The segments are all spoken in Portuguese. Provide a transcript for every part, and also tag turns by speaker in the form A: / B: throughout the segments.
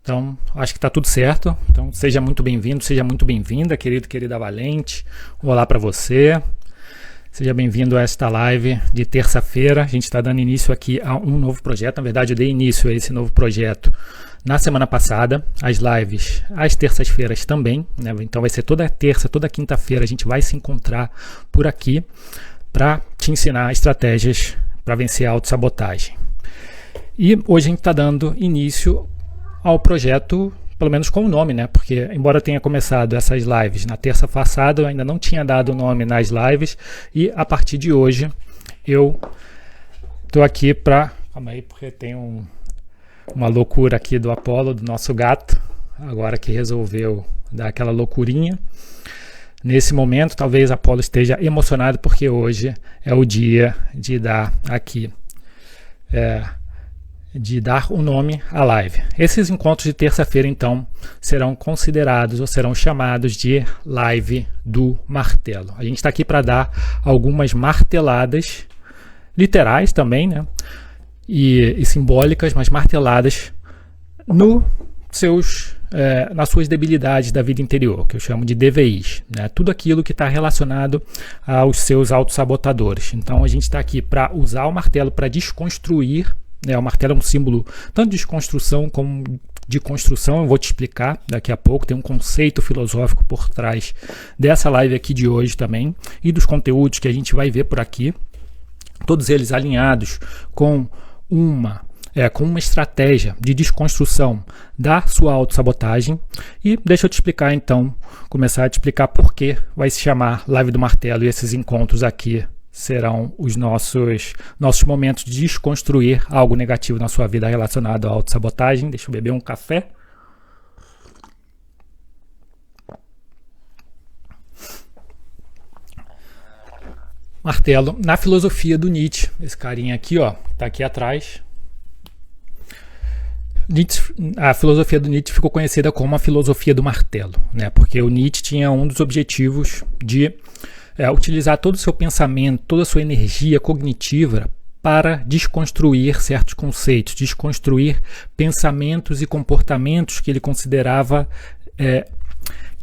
A: Então, acho que está tudo certo. Então, seja muito bem-vindo, seja muito bem-vinda, querida Valente. Olá para você. Seja bem-vindo a esta live de terça-feira. A gente está dando início aqui a um novo projeto. Na verdade, eu dei início a esse novo projeto na semana passada. As lives às terças-feiras também, né? Então, vai ser toda terça, toda quinta-feira. A gente vai se encontrar por aqui para te ensinar estratégias para vencer a autossabotagem. E hoje a gente está dando início ao projeto, pelo menos com o nome, né? Porque embora tenha começado essas lives na terça passada, eu ainda não tinha dado o nome nas lives, e a partir de hoje eu estou aqui para... Calma aí, porque tem uma loucura aqui do Apolo, do nosso gato, agora que resolveu dar aquela loucurinha. Nesse momento, talvez Apolo esteja emocionado, porque hoje é o dia de dar aqui... de dar o nome à live. Esses encontros de terça-feira, então, serão considerados ou serão chamados de live do martelo. A gente está aqui para dar algumas marteladas, literais também, né? E simbólicas, mas marteladas nas suas debilidades da vida interior, que eu chamo de DVIs, né? Tudo aquilo que está relacionado aos seus autossabotadores. Então, a gente está aqui para usar o martelo para desconstruir. O martelo é um símbolo tanto de desconstrução como de construção. Eu vou te explicar daqui a pouco. Tem um conceito filosófico por trás dessa live aqui de hoje também, e dos conteúdos que a gente vai ver por aqui, todos eles alinhados com uma estratégia de desconstrução da sua autossabotagem. E deixa eu te explicar então, começar a te explicar por que vai se chamar Live do Martelo, e esses encontros aqui serão os nossos momentos de desconstruir algo negativo na sua vida relacionado à autossabotagem. Deixa eu beber um café. Martelo, na filosofia do Nietzsche, esse carinha aqui, ó, tá aqui atrás. A filosofia do Nietzsche ficou conhecida como a filosofia do martelo, né? Porque o Nietzsche tinha um dos objetivos de utilizar todo o seu pensamento, toda a sua energia cognitiva para desconstruir certos conceitos, desconstruir pensamentos e comportamentos que ele considerava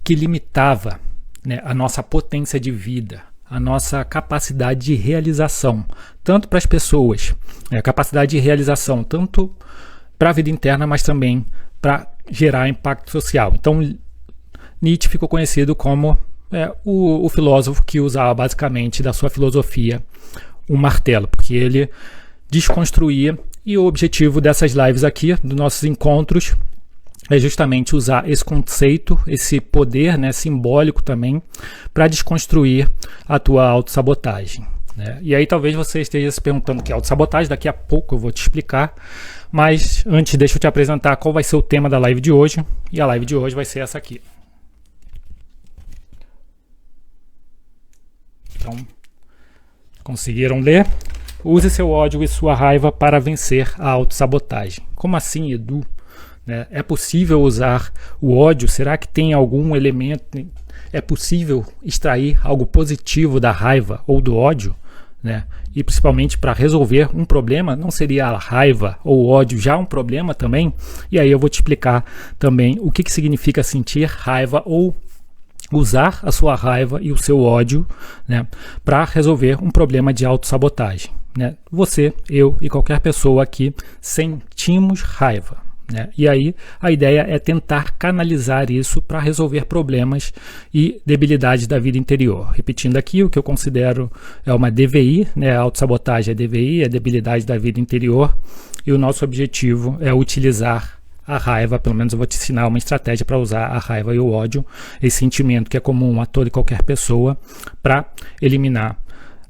A: que limitava, né, a nossa potência de vida, a nossa capacidade de realização, tanto para as pessoas, a capacidade de realização tanto para a vida interna, mas também para gerar impacto social. Então, Nietzsche ficou conhecido como o filósofo que usava basicamente da sua filosofia um martelo, porque ele desconstruía, e o objetivo dessas lives aqui, dos nossos encontros, é justamente usar esse conceito, esse poder, né, simbólico também, para desconstruir a tua autossabotagem, né? E aí talvez você esteja se perguntando o que é autossabotagem, daqui a pouco eu vou te explicar, mas antes deixa eu te apresentar qual vai ser o tema da live de hoje, e a live de hoje vai ser essa aqui. Então, conseguiram ler? Use seu ódio e sua raiva para vencer a autossabotagem. Como assim, Edu? Né? É possível usar o ódio? Será que tem algum elemento? É possível extrair algo positivo da raiva ou do ódio? Né? E principalmente para resolver um problema, não seria a raiva ou o ódio já um problema também? E aí eu vou te explicar também o que significa sentir raiva ou usar a sua raiva e o seu ódio, né, para resolver um problema de autossabotagem, né? Você, eu e qualquer pessoa aqui sentimos raiva, né? E aí a ideia é tentar canalizar isso para resolver problemas e debilidades da vida interior. Repetindo aqui, o que eu considero é uma DVI, né? A autossabotagem é DVI, é debilidade da vida interior, e o nosso objetivo é utilizar a raiva. Pelo menos eu vou te ensinar uma estratégia para usar a raiva e o ódio, esse sentimento que é comum a toda e qualquer pessoa, para eliminar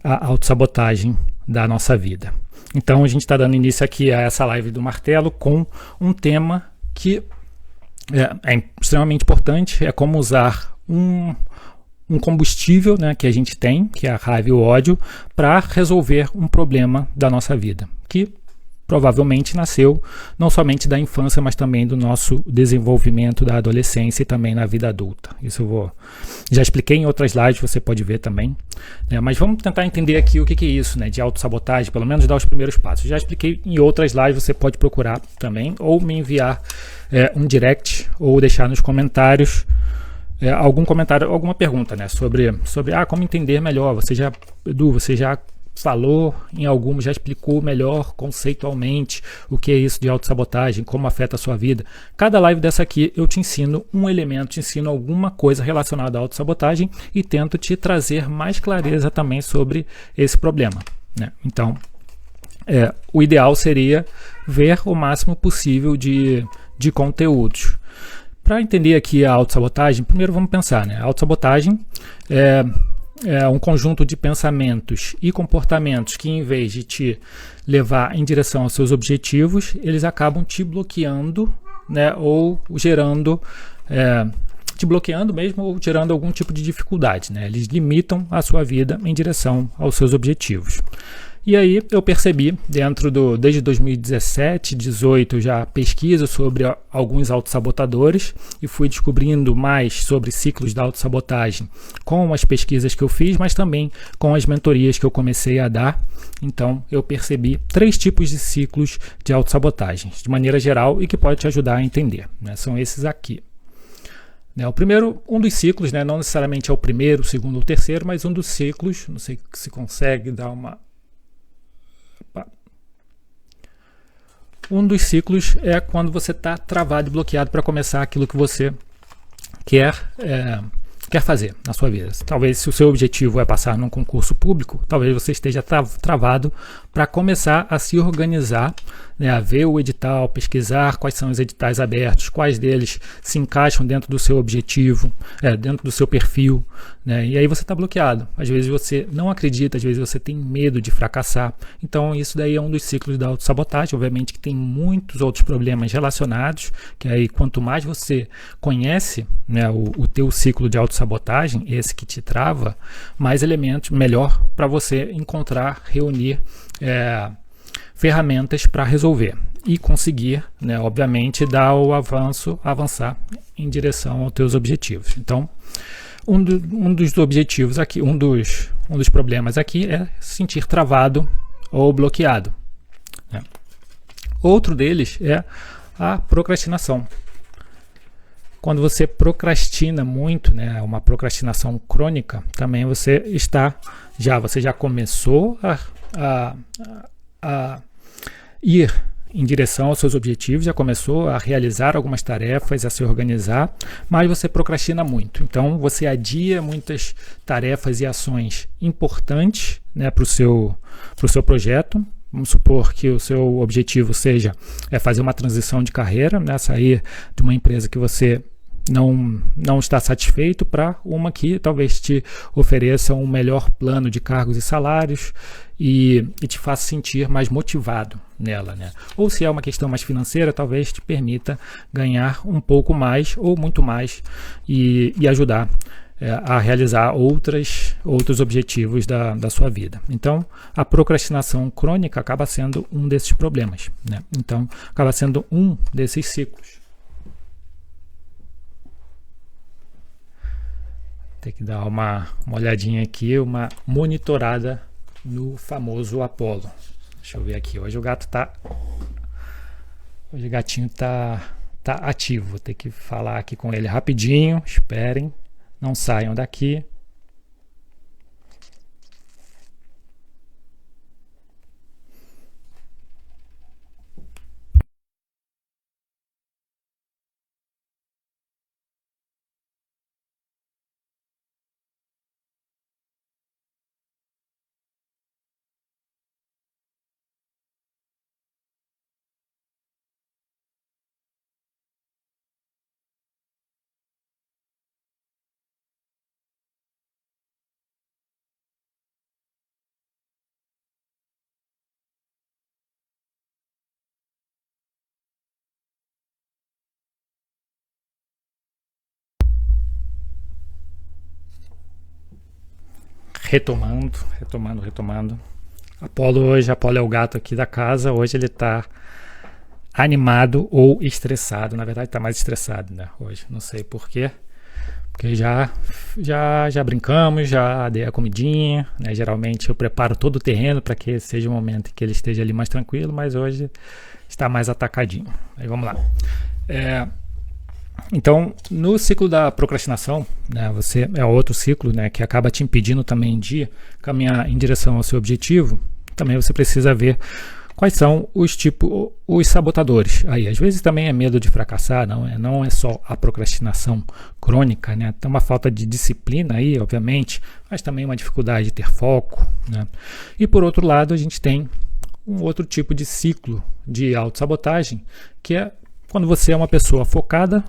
A: a autossabotagem da nossa vida. Então a gente está dando início aqui a essa live do martelo com um tema que é extremamente importante, é como usar um combustível, né, que a gente tem, que é a raiva e o ódio, para resolver um problema da nossa vida, que provavelmente nasceu não somente da infância, mas também do nosso desenvolvimento da adolescência e também na vida adulta. Isso já expliquei em outras lives, você pode ver também. Mas vamos tentar entender aqui o que é isso, né, de autossabotagem, pelo menos dar os primeiros passos. Já expliquei em outras lives, você pode procurar também, ou me enviar um direct, ou deixar nos comentários algum comentário, alguma pergunta, né, sobre como entender melhor. Edu, você já falou em algum, já explicou melhor conceitualmente o que é isso de autossabotagem, como afeta a sua vida. Cada live dessa aqui eu te ensino um elemento, te ensino alguma coisa relacionada à autossabotagem e tento te trazer mais clareza também sobre esse problema, né? Então, o ideal seria ver o máximo possível de conteúdos. Para entender aqui a autossabotagem, primeiro vamos pensar, né? A autossabotagem é um conjunto de pensamentos e comportamentos que, em vez de te levar em direção aos seus objetivos, eles acabam te bloqueando, né, ou gerando, te bloqueando mesmo, ou gerando algum tipo de dificuldade, né? Eles limitam a sua vida em direção aos seus objetivos. E aí eu percebi, desde 2017, 2018, já pesquiso sobre alguns autossabotadores e fui descobrindo mais sobre ciclos da autossabotagem com as pesquisas que eu fiz, mas também com as mentorias que eu comecei a dar. Então eu percebi 3 tipos de ciclos de autossabotagem, de maneira geral, e que pode te ajudar a entender, né? São esses aqui. O primeiro, um dos ciclos, né, não necessariamente é o primeiro, o segundo ou o terceiro, mas um dos ciclos, não sei se consegue dar uma... Um dos ciclos é quando você está travado e bloqueado para começar aquilo que você quer fazer na sua vida. Talvez, se o seu objetivo é passar num concurso público, talvez você esteja travado para começar a se organizar, né, a ver o edital, pesquisar quais são os editais abertos, quais deles se encaixam dentro do seu objetivo, dentro do seu perfil, né, e aí você está bloqueado. Às vezes você não acredita, às vezes você tem medo de fracassar. Então isso daí é um dos ciclos da autossabotagem. Obviamente que tem muitos outros problemas relacionados, que aí quanto mais você conhece, né, o teu ciclo de autossabotagem, esse que te trava, mais elementos, melhor para você encontrar, reunir ferramentas para resolver e conseguir, né, obviamente, dar o avançar em direção aos teus objetivos. Então, um dos objetivos aqui, um dos problemas aqui é se sentir travado ou bloqueado, né? Outro deles é a procrastinação. Quando você procrastina muito, né, uma procrastinação crônica, também você já começou a ir em direção aos seus objetivos, já começou a realizar algumas tarefas, a se organizar, mas você procrastina muito. Então você adia muitas tarefas e ações importantes, né, para o seu projeto. Vamos supor que o seu objetivo seja fazer uma transição de carreira, né, sair de uma empresa que você não está satisfeito para uma que talvez te ofereça um melhor plano de cargos e salários e te faça sentir mais motivado nela, né? Ou se é uma questão mais financeira, talvez te permita ganhar um pouco mais ou muito mais e ajudar a realizar outros objetivos da sua vida. Então, a procrastinação crônica acaba sendo um desses problemas, né? Então, acaba sendo um desses ciclos. Tem que dar uma olhadinha aqui, uma monitorada no famoso Apollo. Deixa eu ver aqui. Hoje o gatinho tá ativo. Vou ter que falar aqui com ele rapidinho. Esperem, não saiam daqui. Retomando. Apolo é o gato aqui da casa, hoje ele está animado ou estressado. Na verdade, está mais estressado, né? Hoje, não sei por quê. Porque já brincamos, já dei a comidinha, né? Geralmente eu preparo todo o terreno para que seja o momento em que ele esteja ali mais tranquilo, mas hoje está mais atacadinho. Aí vamos lá. Então, no ciclo da procrastinação, né, você é outro ciclo, né, que acaba te impedindo também de caminhar em direção ao seu objetivo. Também você precisa ver quais são os sabotadores. Aí, às vezes também é medo de fracassar, não é só a procrastinação crônica, né? Tem uma falta de disciplina aí, obviamente, mas também uma dificuldade de ter foco, né? E por outro lado, a gente tem um outro tipo de ciclo de autossabotagem, que é quando você é uma pessoa focada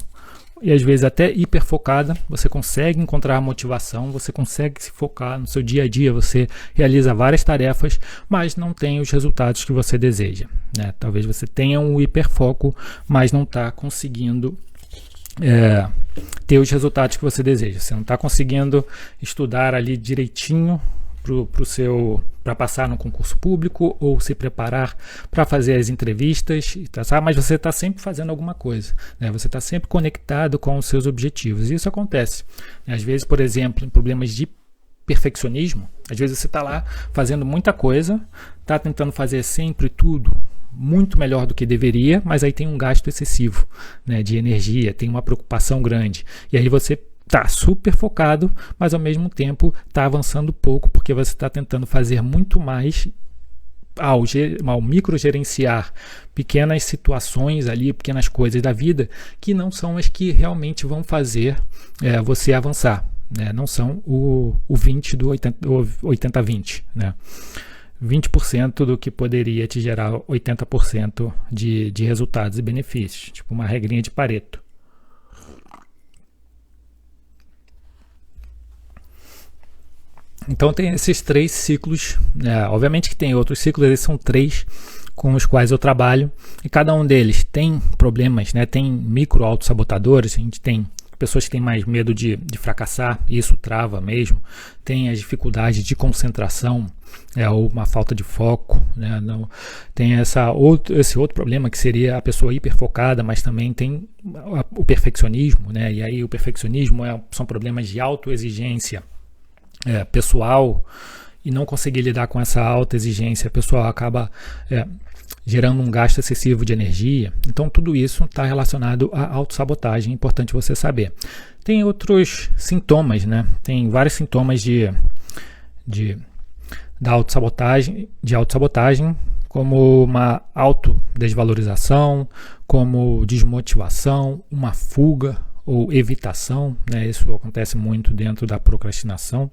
A: e às vezes até hiperfocada, você consegue encontrar motivação, você consegue se focar no seu dia a dia, você realiza várias tarefas, mas não tem os resultados que você deseja, né? Talvez você tenha um hiperfoco, mas não está conseguindo ter os resultados que você deseja. Você não está conseguindo estudar ali direitinho para passar no concurso público ou se preparar para fazer as entrevistas, mas você está sempre fazendo alguma coisa, né? Você está sempre conectado com os seus objetivos. E isso acontece, né? Às vezes, por exemplo, em problemas de perfeccionismo, às vezes você está lá fazendo muita coisa, está tentando fazer sempre tudo muito melhor do que deveria, mas aí tem um gasto excessivo, né, de energia, tem uma preocupação grande. E aí você está super focado, mas ao mesmo tempo está avançando pouco, porque você está tentando fazer muito mais ao microgerenciar pequenas situações ali, pequenas coisas da vida, que não são as que realmente vão fazer você avançar, né? Não são o 20 do 80-20, né? 20% do que poderia te gerar 80% de resultados e benefícios, tipo uma regrinha de Pareto. Então tem esses 3 ciclos, obviamente que tem outros ciclos, eles são 3 com os quais eu trabalho, e cada um deles tem problemas, né? Tem micro autossabotadores, a gente tem pessoas que têm mais medo de fracassar, e isso trava mesmo, tem as dificuldades de concentração, ou uma falta de foco, né? Não, tem esse outro problema que seria a pessoa hiperfocada, mas também tem o perfeccionismo, né? E aí o perfeccionismo são problemas de autoexigência pessoal, e não conseguir lidar com essa alta exigência pessoal acaba gerando um gasto excessivo de energia. Então tudo isso está relacionado à autossabotagem, é importante você saber. Tem outros sintomas, né? Tem vários sintomas da autossabotagem, como uma autodesvalorização, como desmotivação, uma fuga ou evitação, né? Isso acontece muito dentro da procrastinação.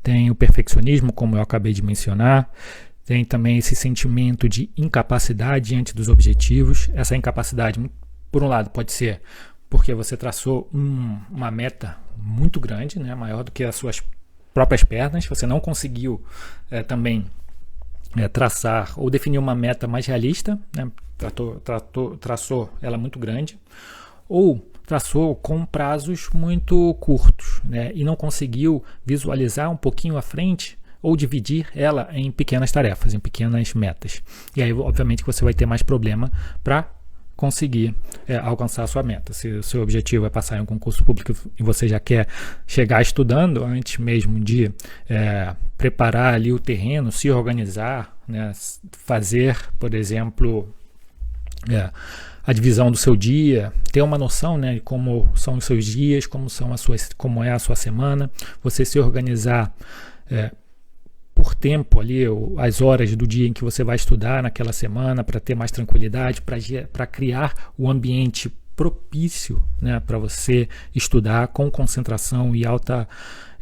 A: Tem o perfeccionismo, como eu acabei de mencionar. Tem também esse sentimento de incapacidade diante dos objetivos. Essa incapacidade, por um lado, pode ser porque você traçou uma meta muito grande, né? Maior do que as suas próprias pernas. Você não conseguiu também traçar ou definir uma meta mais realista, né? Traçou ela muito grande. Ou traçou com prazos muito curtos, né? E não conseguiu visualizar um pouquinho à frente ou dividir ela em pequenas tarefas, em pequenas metas. E aí, obviamente, que você vai ter mais problema para conseguir alcançar a sua meta. Se o seu objetivo é passar em um concurso público e você já quer chegar estudando antes mesmo de preparar ali o terreno, se organizar, né? Fazer, por exemplo, a divisão do seu dia, ter uma noção, né, de como são os seus dias, como é a sua semana, você se organizar por tempo ali, as horas do dia em que você vai estudar naquela semana, para ter mais tranquilidade, para criar o ambiente propício, né, para você estudar com concentração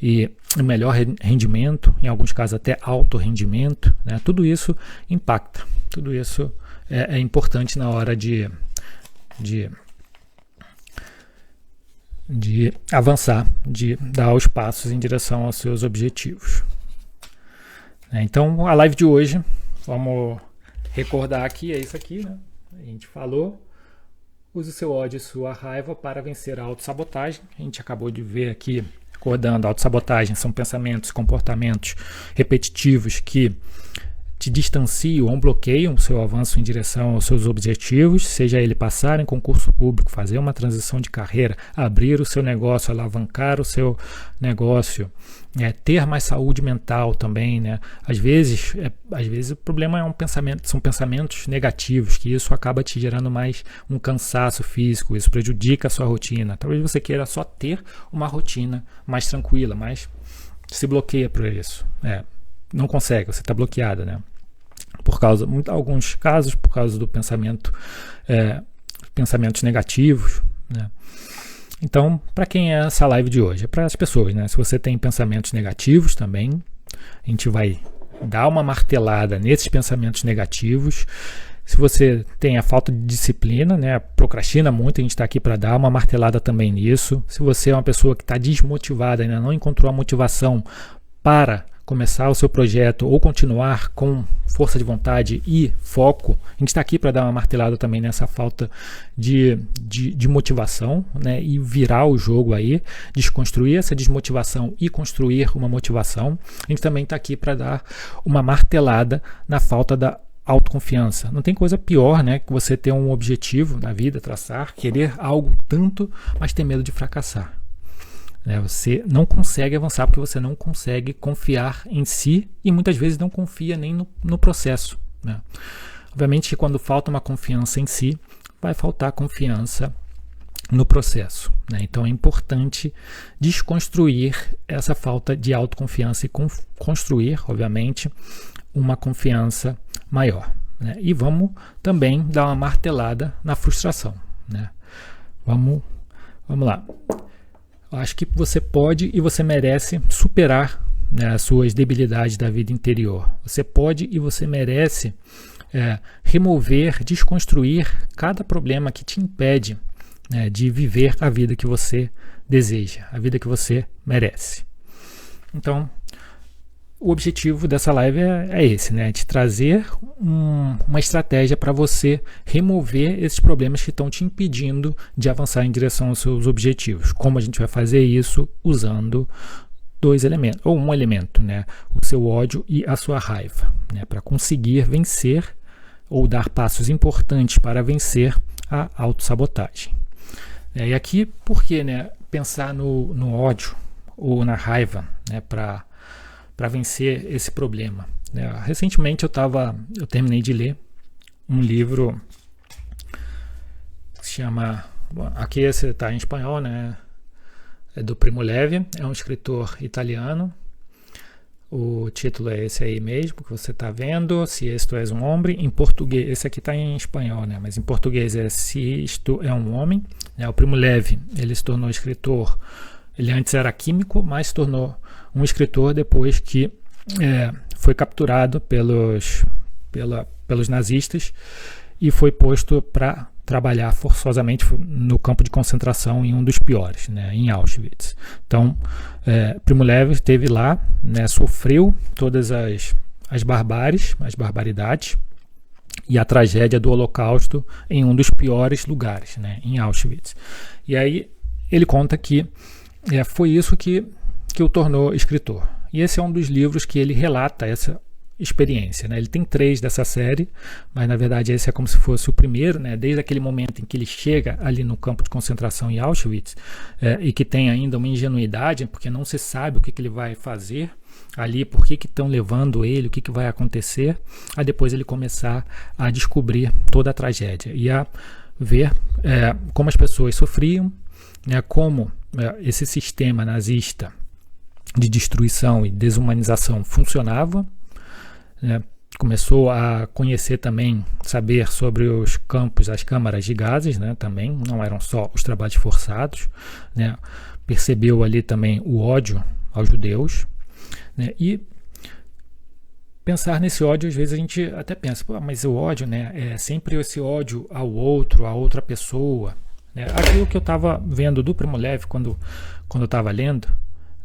A: e melhor rendimento, em alguns casos até alto rendimento, né? Tudo isso impacta, tudo isso é importante na hora de avançar, de dar os passos em direção aos seus objetivos. Então, a live de hoje, vamos recordar aqui, é isso aqui, né? A gente falou, use o seu ódio e sua raiva para vencer a autossabotagem. A gente acabou de ver aqui, recordando, a autossabotagem são pensamentos, comportamentos repetitivos que te distanciam ou bloqueiam o seu avanço em direção aos seus objetivos, seja ele passar em concurso público, fazer uma transição de carreira, abrir o seu negócio, alavancar o seu negócio, ter mais saúde mental também, né? Às vezes o problema são pensamentos negativos, que isso acaba te gerando mais um cansaço físico, isso prejudica a sua rotina. Talvez você queira só ter uma rotina mais tranquila, mas se bloqueia por isso. Não consegue, você está bloqueada, né? Alguns casos, por causa do pensamentos negativos, né? Então, para quem é essa live de hoje? É para as pessoas, né? Se você tem pensamentos negativos também, a gente vai dar uma martelada nesses pensamentos negativos. Se você tem a falta de disciplina, né? Procrastina muito, a gente está aqui para dar uma martelada também nisso. Se você é uma pessoa que está desmotivada, ainda não encontrou a motivação para começar o seu projeto ou continuar com força de vontade e foco, a gente está aqui para dar uma martelada também nessa falta de motivação, né? E virar o jogo aí, desconstruir essa desmotivação e construir uma motivação. A gente também está aqui para dar uma martelada na falta da autoconfiança. Não tem coisa pior, né, que você ter um objetivo na vida, traçar, querer algo tanto, mas ter medo de fracassar. Você não consegue avançar porque você não consegue confiar em si e muitas vezes não confia nem no processo, né? Obviamente, quando falta uma confiança em si, vai faltar confiança no processo, né? Então é importante desconstruir essa falta de autoconfiança e construir, obviamente, uma confiança maior, né? E vamos também dar uma martelada na frustração, né? Vamos lá. Acho que você pode e você merece superar, né, as suas debilidades da vida interior. Você pode e você merece remover, desconstruir cada problema que te impede, né, de viver a vida que você deseja, a vida que você merece. Então, o objetivo dessa live é esse, né? De trazer uma estratégia para você remover esses problemas que estão te impedindo de avançar em direção aos seus objetivos. Como a gente vai fazer isso? Usando dois elementos, ou um elemento, né? O seu ódio e a sua raiva, né? Para conseguir vencer ou dar passos importantes para vencer a autossabotagem. E aqui, por que, né, pensar no ódio ou na raiva, né, para vencer esse problema? Recentemente eu terminei de ler um livro que se chama, aqui esse está em espanhol, né? É do Primo Levi, é um escritor italiano. O título é esse aí mesmo que você está vendo, Se Isto És um Homem. Em português, esse aqui está em espanhol, né? Mas em português é Se Isto é um Homem. O Primo Levi, ele se tornou escritor. Ele antes era químico, mas se tornou um escritor depois que foi capturado pelos nazistas e foi posto para trabalhar forçosamente no campo de concentração em um dos piores, né, em Auschwitz. Então, Primo Levi esteve lá, né, sofreu todas as barbaridades e a tragédia do Holocausto em um dos piores lugares, né, em Auschwitz. E aí ele conta que foi isso que o tornou escritor. E esse é um dos livros que ele relata essa experiência, né? Ele tem 3 dessa série, mas na verdade esse é como se fosse o primeiro, né? Desde aquele momento em que ele chega ali no campo de concentração em Auschwitz, e que tem ainda uma ingenuidade, porque não se sabe o que ele vai fazer ali, por que estão levando ele, o que vai acontecer, a depois ele começar a descobrir toda a tragédia e a ver como as pessoas sofriam, né? Como esse sistema nazista de destruição e desumanização funcionava, né? Começou a conhecer também, saber sobre os campos, as câmaras de gases, né? Também não eram só os trabalhos forçados, né? Percebeu ali também o ódio aos judeus, né? E pensar nesse ódio, às vezes a gente até pensa, mas o ódio, né, é sempre esse ódio ao outro, a outra pessoa, né? Aquilo que eu estava vendo do Primo Levi quando eu estava lendo,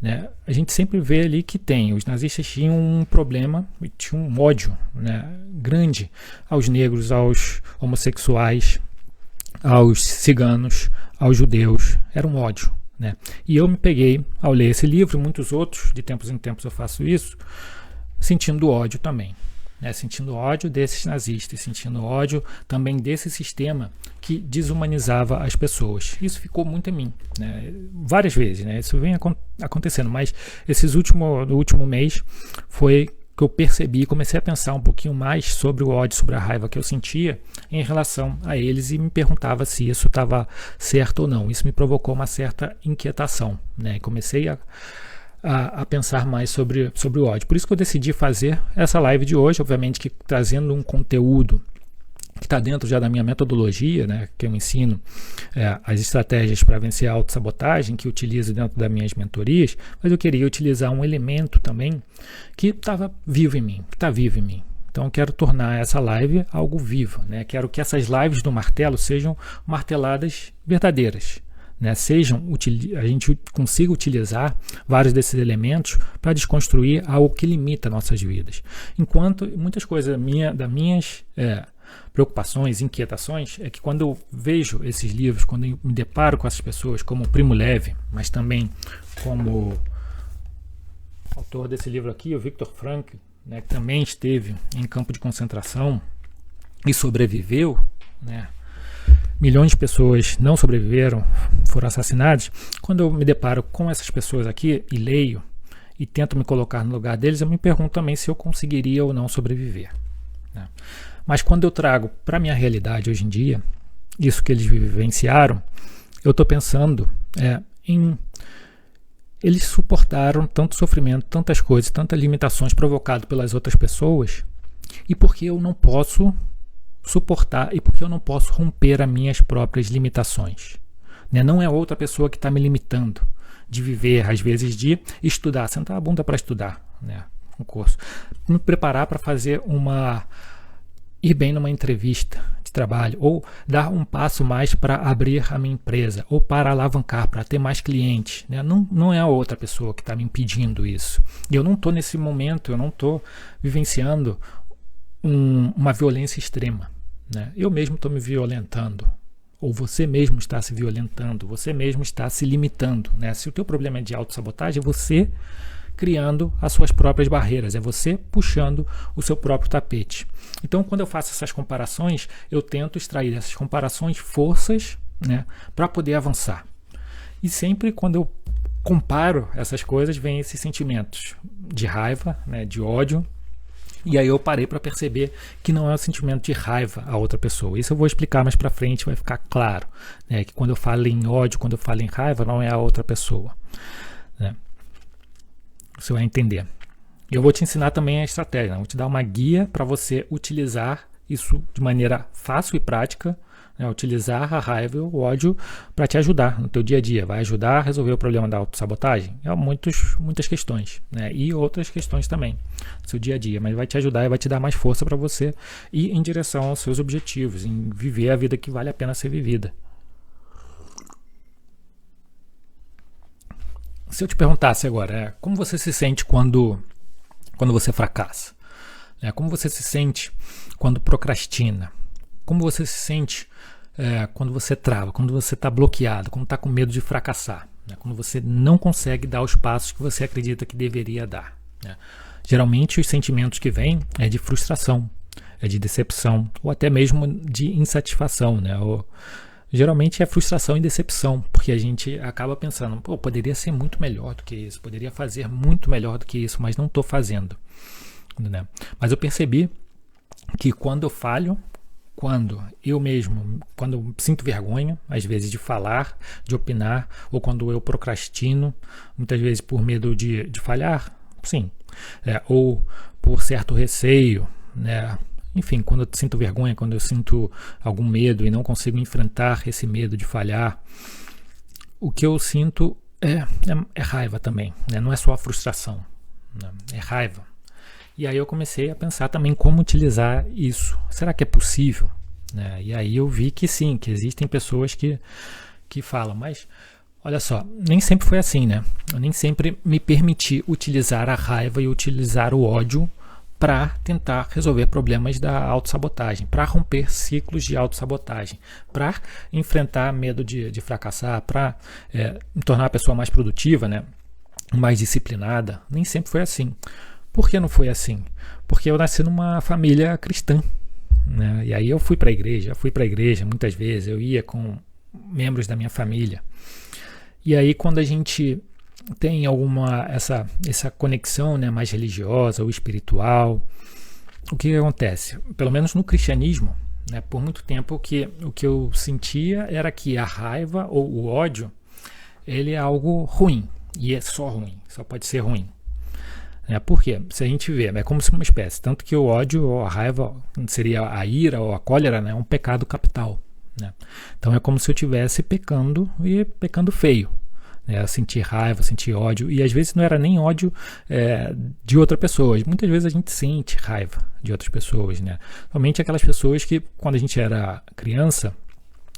A: né, a gente sempre vê ali que os nazistas tinham um problema, tinham um ódio, né, grande aos negros, aos homossexuais, aos ciganos, aos judeus. Era um ódio, né? E eu me peguei ao ler esse livro e muitos outros, de tempos em tempos eu faço isso, sentindo ódio também, né, sentindo ódio desses nazistas, sentindo ódio também desse sistema que desumanizava as pessoas. Isso ficou muito em mim, né, várias vezes, né, isso vem acontecendo, mas no último mês foi que eu percebi, comecei a pensar um pouquinho mais sobre o ódio, sobre a raiva que eu sentia em relação a eles e me perguntava se isso estava certo ou não. Isso me provocou uma certa inquietação, né? Comecei a pensar mais sobre o ódio. Por isso que eu decidi fazer essa live de hoje, obviamente que trazendo um conteúdo que está dentro já da minha metodologia, né, que eu ensino as estratégias para vencer a autossabotagem, que eu utilizo dentro das minhas mentorias, mas eu queria utilizar um elemento também que estava vivo em mim, que está vivo em mim. Então eu quero tornar essa live algo vivo, né? Quero que essas lives do martelo sejam marteladas verdadeiras, né? A gente consiga utilizar vários desses elementos para desconstruir algo que limita nossas vidas. Enquanto muitas coisas das minhas preocupações, inquietações, é que quando eu vejo esses livros, quando eu me deparo com essas pessoas como o Primo Levi, mas também como o autor desse livro aqui, o Viktor Frankl, né, que também esteve em campo de concentração e sobreviveu, né? Milhões de pessoas não sobreviveram, foram assassinadas. Quando eu me deparo com essas pessoas aqui e leio e tento me colocar no lugar deles, eu me pergunto também se eu conseguiria ou não sobreviver, né? Mas quando eu trago para a minha realidade hoje em dia, isso que eles vivenciaram, eu estou pensando em... Eles suportaram tanto sofrimento, tantas coisas, tantas limitações provocadas pelas outras pessoas, e porque eu não posso suportar e porque eu não posso romper as minhas próprias limitações, né? Não é outra pessoa que está me limitando de viver, às vezes de estudar, sentar a bunda para estudar, né? Um curso, me preparar para fazer ir bem numa entrevista de trabalho, ou dar um passo mais para abrir a minha empresa, ou para alavancar, para ter mais clientes, né? Não é a outra pessoa que está me impedindo isso. E eu não estou nesse momento, eu não estou vivenciando uma violência extrema, né? Eu mesmo estou me violentando, ou você mesmo está se violentando, você mesmo está se limitando, né? Se o teu problema é de autossabotagem, é você criando as suas próprias barreiras, é você puxando o seu próprio tapete. Então, quando eu faço essas comparações, eu tento extrair dessas comparações forças, né, para poder avançar. E sempre quando eu comparo essas coisas, vem esses sentimentos de raiva, né, de ódio. E aí eu parei para perceber que não é um sentimento de raiva a outra pessoa. Isso eu vou explicar mais para frente, vai ficar claro, né, que quando eu falo em ódio, quando eu falo em raiva, não é a outra pessoa, né? Você vai entender. Eu vou te ensinar também a estratégia, né? Vou te dar uma guia para você utilizar isso de maneira fácil e prática, né? Utilizar a raiva e o ódio para te ajudar no teu dia a dia. Vai ajudar a resolver o problema da autossabotagem? Muitas questões, né? E outras questões também no seu dia a dia, mas vai te ajudar e vai te dar mais força para você ir em direção aos seus objetivos, em viver a vida que vale a pena ser vivida. Se eu te perguntasse agora, como você se sente quando você fracassa? Como você se sente quando procrastina? Como você se sente quando você trava, quando você está bloqueado, quando está com medo de fracassar, né? Quando você não consegue dar os passos que você acredita que deveria dar, né? Geralmente os sentimentos que vêm é de frustração, é de decepção, ou até mesmo de insatisfação, né? Geralmente é frustração e decepção, porque a gente acaba pensando, poderia ser muito melhor do que isso, poderia fazer muito melhor do que isso, mas não estou fazendo, né? Mas eu percebi que quando eu falho, quando eu sinto vergonha, às vezes de falar, de opinar, ou quando eu procrastino, muitas vezes por medo de falhar, sim, ou por certo receio, né? Enfim, quando eu sinto vergonha, quando eu sinto algum medo e não consigo enfrentar esse medo de falhar, o que eu sinto é raiva também, né? Não é só a frustração, né? É raiva. E aí eu comecei a pensar também como utilizar isso. Será que é possível, né? E aí eu vi que sim, que existem pessoas que falam, mas olha só, nem sempre foi assim, né? Eu nem sempre me permiti utilizar a raiva e utilizar o ódio para tentar resolver problemas da autossabotagem, para romper ciclos de autossabotagem, para enfrentar medo de fracassar, para me tornar a pessoa mais produtiva, né? Mais disciplinada. Nem sempre foi assim. Por que não foi assim? Porque eu nasci numa família cristã, né? E aí eu fui para a igreja muitas vezes, eu ia com membros da minha família. E aí quando a gente tem essa conexão, né, mais religiosa ou espiritual, o que acontece? Pelo menos no cristianismo, né, por muito tempo o que eu sentia era que a raiva ou o ódio, ele é algo ruim, e é só ruim, só pode ser ruim. Por quê? Se a gente vê, é como se uma espécie, tanto que o ódio ou a raiva, seria a ira ou a cólera, né, é um pecado capital. Né? Então é como se eu estivesse pecando e pecando feio. Sentir raiva, sentir ódio, e às vezes não era nem ódio de outra pessoa, muitas vezes a gente sente raiva de outras pessoas, né? Somente aquelas pessoas que quando a gente era criança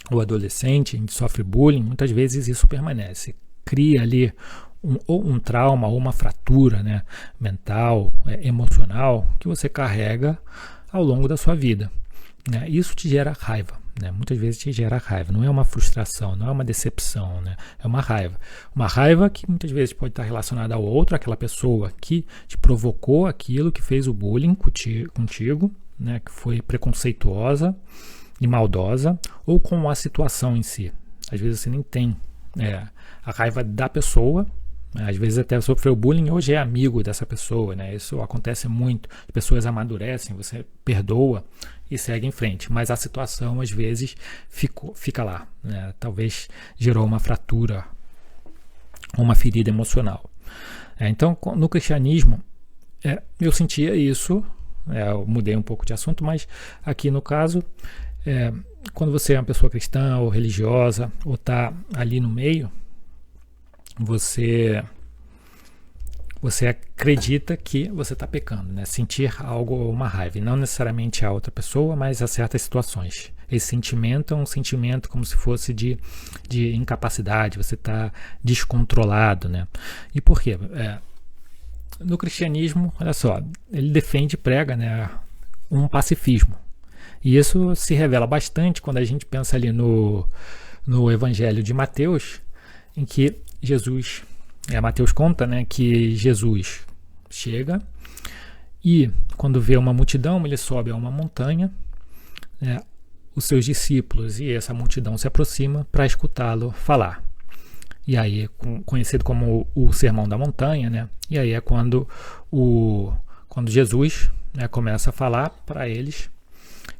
A: ou adolescente, a gente sofre bullying, muitas vezes isso permanece, cria ali ou um trauma ou uma fratura, né, mental, emocional, que você carrega ao longo da sua vida, né? Isso te gera raiva. Muitas vezes te gera raiva, não é uma frustração, não é uma decepção, né? É uma raiva que muitas vezes pode estar relacionada ao outro, aquela pessoa que te provocou aquilo, que fez o bullying contigo, né? Que foi preconceituosa e maldosa, ou com a situação em si. Às vezes você nem tem a raiva da pessoa, às vezes até sofreu bullying e hoje é amigo dessa pessoa, né? Isso acontece muito, as pessoas amadurecem, você perdoa e segue em frente, mas a situação às vezes fica lá, né? Talvez gerou uma fratura, uma ferida emocional. Então no cristianismo eu sentia isso, eu mudei um pouco de assunto, mas aqui no caso, quando você é uma pessoa cristã ou religiosa ou está ali no meio, você acredita que você está pecando, né? Sentir algo ou uma raiva, e não necessariamente a outra pessoa, mas a certas situações. Esse sentimento é um sentimento como se fosse de incapacidade, você está descontrolado, né? E por quê? No cristianismo, olha só, ele defende e prega, né, um pacifismo. E isso se revela bastante quando a gente pensa ali no Evangelho de Mateus, em que Jesus, Mateus conta, né, que Jesus chega e quando vê uma multidão, ele sobe a uma montanha, os seus discípulos e essa multidão se aproxima para escutá-lo falar. E aí, conhecido como o Sermão da Montanha, né? E aí é quando Jesus, né, começa a falar para eles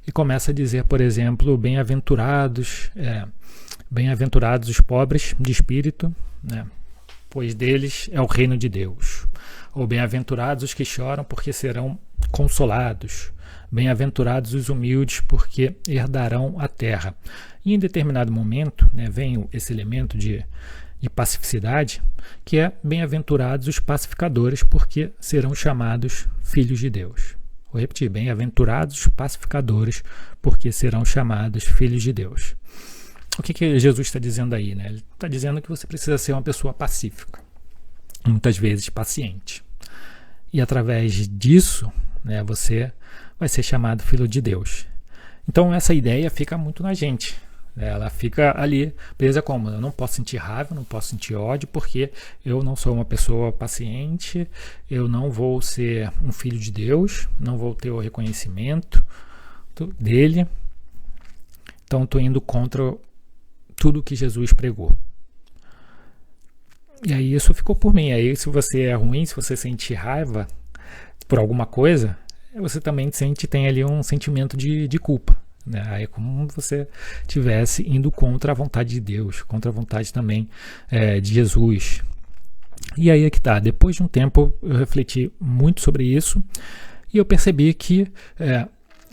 A: e começa a dizer, por exemplo, bem-aventurados os pobres de espírito, né? Pois deles é o reino de Deus. Ou bem-aventurados os que choram, porque serão consolados. Bem-aventurados os humildes, porque herdarão a terra. E em determinado momento, né, vem esse elemento de pacificidade, que é bem-aventurados os pacificadores, porque serão chamados filhos de Deus. Vou repetir, bem-aventurados os pacificadores, porque serão chamados filhos de Deus. O que Jesus está dizendo aí, né? Ele está dizendo que você precisa ser uma pessoa pacífica, muitas vezes paciente. E através disso, né, você vai ser chamado filho de Deus. Então essa ideia fica muito na gente. Ela fica ali presa como: eu não posso sentir raiva, não posso sentir ódio, porque eu não sou uma pessoa paciente, eu não vou ser um filho de Deus, não vou ter o reconhecimento dele. Então estou indo contra tudo que Jesus pregou. E aí isso ficou por mim. Aí se você é ruim, se você sente raiva por alguma coisa, você também tem ali um sentimento de culpa. Né? Aí é como se você estivesse indo contra a vontade de Deus, contra a vontade também de Jesus. E aí é que tá. Depois de um tempo eu refleti muito sobre isso e eu percebi que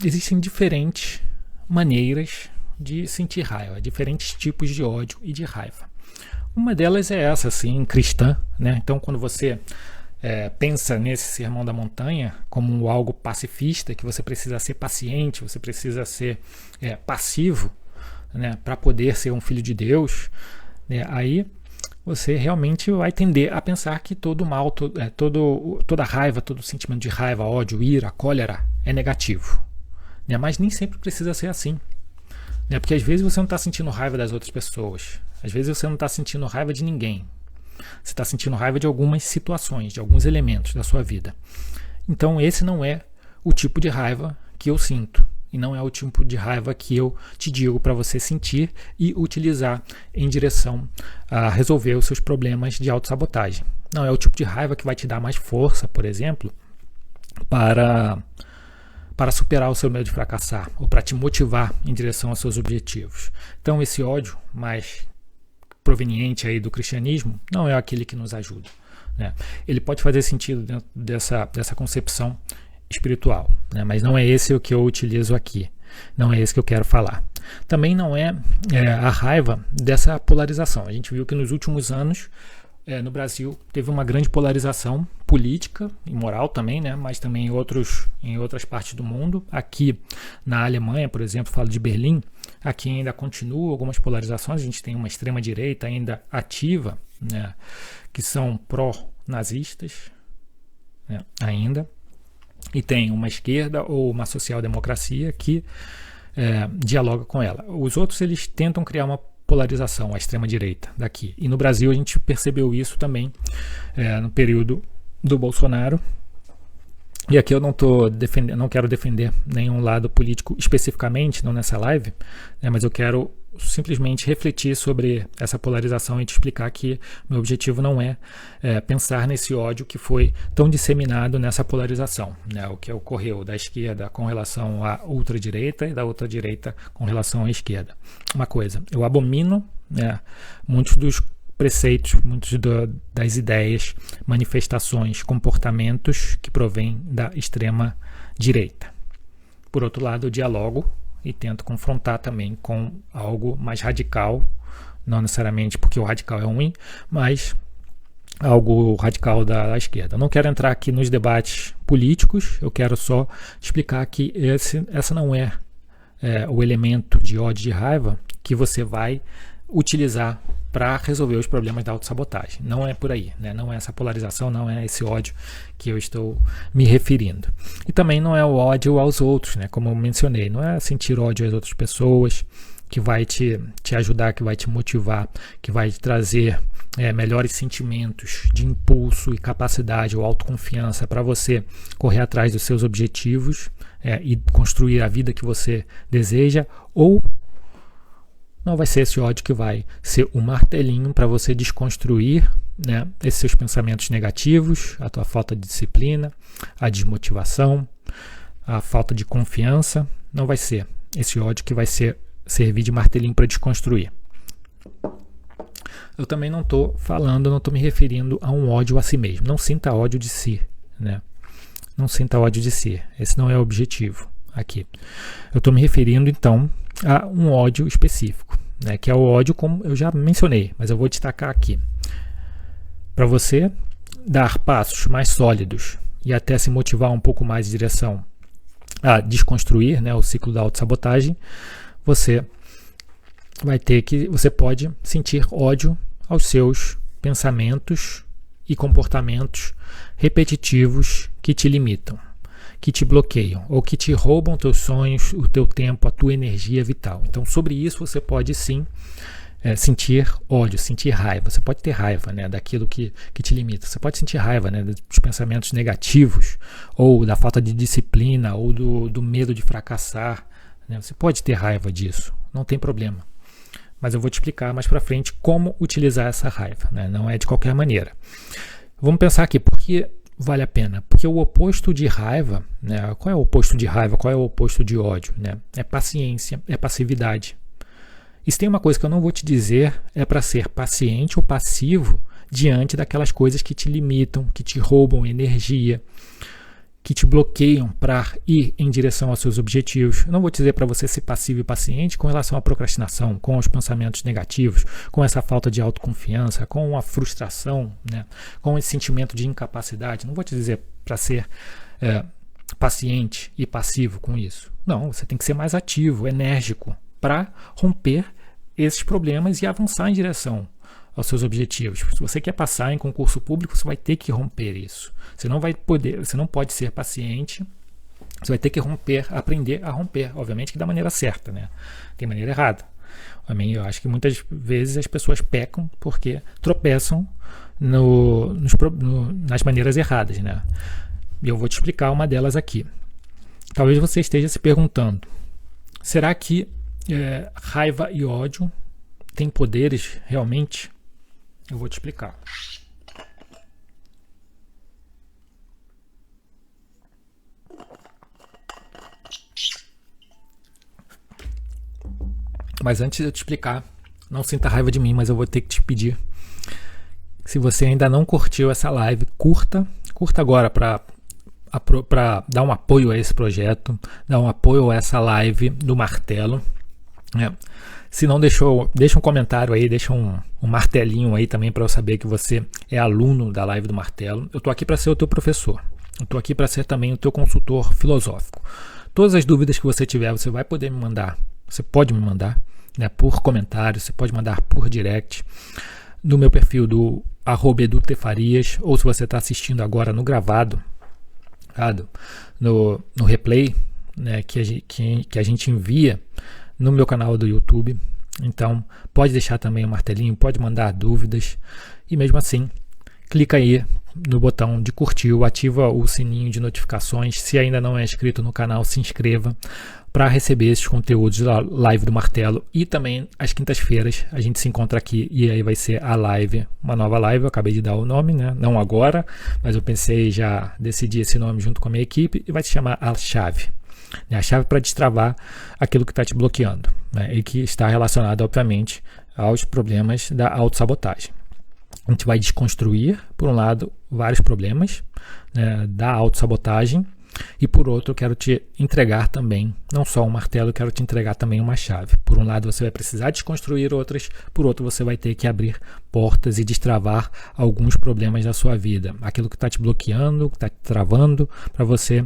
A: existem diferentes maneiras de sentir raiva, diferentes tipos de ódio e de raiva. Uma delas é essa, assim, cristã, né? Então, quando você pensa nesse Sermão da Montanha como algo pacifista, que você precisa ser paciente, você precisa ser passivo, né, para poder ser um filho de Deus, né, aí você realmente vai tender a pensar que todo mal, toda raiva, todo sentimento de raiva, ódio, ira, cólera é negativo. Né? Mas nem sempre precisa ser assim. Né? Porque às vezes você não está sentindo raiva das outras pessoas. Às vezes você não está sentindo raiva de ninguém. Você está sentindo raiva de algumas situações, de alguns elementos da sua vida. Então esse não é o tipo de raiva que eu sinto. E não é o tipo de raiva que eu te digo para você sentir e utilizar em direção a resolver os seus problemas de autossabotagem. Não é o tipo de raiva que vai te dar mais força, por exemplo, para superar o seu medo de fracassar ou para te motivar em direção aos seus objetivos. Então esse ódio mais proveniente aí do cristianismo não é aquele que nos ajuda, né? Ele pode fazer sentido dentro dessa concepção espiritual, né? Mas não é esse o que eu utilizo aqui, não é esse que eu quero falar. Também não é a raiva dessa polarização. A gente viu que nos últimos anos no Brasil teve uma grande polarização política e moral também, né? Mas também em outras partes do mundo. Aqui na Alemanha, por exemplo, falo de Berlim, aqui ainda continua algumas polarizações. A gente tem uma extrema-direita ainda ativa, né? Que são pró-nazistas, né? Ainda. E tem uma esquerda ou uma social-democracia que dialoga com ela. Os outros, eles tentam criar uma polarização, a extrema-direita daqui. E no Brasil a gente percebeu isso também no período do Bolsonaro. E aqui eu não quero defender nenhum lado político especificamente, não nessa live, né, mas eu quero simplesmente refletir sobre essa polarização e te explicar que meu objetivo não é pensar nesse ódio que foi tão disseminado nessa polarização, né, o que ocorreu da esquerda com relação à ultradireita e da ultradireita com relação à esquerda. Uma coisa, eu abomino, né, muitos dos preceitos, das ideias, manifestações, comportamentos que provêm da extrema direita. Por outro lado, eu dialogo e tento confrontar também com algo mais radical, não necessariamente porque o radical é ruim, mas algo radical da esquerda. Eu não quero entrar aqui nos debates políticos, eu quero só explicar que essa não é o elemento de ódio, de raiva que você vai utilizar para resolver os problemas da autossabotagem. Não é por aí, né? Não é essa polarização, não é esse ódio que eu estou me referindo. E também não é o ódio aos outros, né? Como eu mencionei, não é sentir ódio às outras pessoas que vai te ajudar, que vai te motivar, que vai te trazer melhores sentimentos de impulso e capacidade ou autoconfiança para você correr atrás dos seus objetivos e construir a vida que você deseja, ou não vai ser esse ódio que vai ser um martelinho para você desconstruir, né, esses seus pensamentos negativos, a tua falta de disciplina, a desmotivação, a falta de confiança. Não vai ser esse ódio que vai servir de martelinho para desconstruir. Eu também não estou me referindo a um ódio a si mesmo. Não sinta ódio de si, né? Não sinta ódio de si. Esse não é o objetivo aqui. Eu estou me referindo, então, a um ódio específico, né, que é o ódio, como eu já mencionei, mas eu vou destacar aqui. Para você dar passos mais sólidos e até se motivar um pouco mais em direção a desconstruir, né, o ciclo da autossabotagem, você pode sentir ódio aos seus pensamentos e comportamentos repetitivos que te limitam, que te bloqueiam ou que te roubam teus sonhos, o teu tempo, a tua energia vital. Então, sobre isso você pode sim sentir ódio, sentir raiva. Você pode ter raiva, né, daquilo que te limita. Você pode sentir raiva, né, dos pensamentos negativos, ou da falta de disciplina, ou do medo de fracassar, né? Você pode ter raiva disso, não tem problema. Mas eu vou te explicar mais para frente como utilizar essa raiva, né? Não é de qualquer maneira. Vamos pensar aqui, por que vale a pena? Porque o oposto de raiva, né? Qual é o oposto de raiva? Qual é o oposto de ódio, né? É paciência, é passividade. E se tem uma coisa que eu não vou te dizer, é para ser paciente ou passivo diante daquelas coisas que te limitam, que te roubam energia, que te bloqueiam para ir em direção aos seus objetivos. Eu não vou dizer para você ser passivo e paciente com relação à procrastinação, com os pensamentos negativos, com essa falta de autoconfiança, com a frustração, né? Com esse sentimento de incapacidade. Não vou te dizer para ser paciente e passivo com isso. Não, você tem que ser mais ativo, enérgico, para romper esses problemas e avançar em direção aos seus objetivos. Se você quer passar em concurso público, você vai ter que romper isso. Você não pode ser paciente, você vai ter que aprender a romper, obviamente que da maneira certa, né? Tem maneira errada. Eu acho que muitas vezes as pessoas pecam porque tropeçam nas maneiras erradas, né? E eu vou te explicar uma delas aqui. Talvez você esteja se perguntando, será que raiva e ódio têm poderes realmente? Eu vou te explicar. Mas antes de eu te explicar, não sinta raiva de mim, mas eu vou ter que te pedir. Se você ainda não curtiu essa live, curta agora para dar um apoio a esse projeto, dar um apoio a essa live do martelo. Se não deixou, deixa um comentário aí, deixa um martelinho aí também para eu saber que você é aluno da live do martelo. Eu estou aqui para ser o teu professor. Eu estou aqui para ser também o teu consultor filosófico. Todas as dúvidas que você tiver, você vai poder me mandar. Você pode me mandar, né, por comentário, você pode mandar por direct no meu perfil do @edutefarias, ou se você está assistindo agora no gravado, no replay, né, que a gente envia no meu canal do YouTube. Então pode deixar também o martelinho, pode mandar dúvidas, e mesmo assim clica aí no botão de curtir, ativa o sininho de notificações. Se ainda não é inscrito no canal, se inscreva para receber esses conteúdos da live do martelo. E também às quintas-feiras a gente se encontra aqui, e aí vai ser a live, uma nova live. Eu acabei de dar o nome, né? Não agora, mas eu pensei, já decidi esse nome junto com a minha equipe, e vai se chamar A Chave. A chave para destravar aquilo que está te bloqueando, né? E que está relacionado, obviamente, aos problemas da autossabotagem. A gente vai desconstruir, por um lado, vários problemas, né, da autossabotagem, e por outro, eu quero te entregar também, não só um martelo, eu quero te entregar também uma chave. Por um lado, você vai precisar desconstruir outras, por outro, você vai ter que abrir portas e destravar alguns problemas da sua vida. Aquilo que está te bloqueando, que está te travando, para você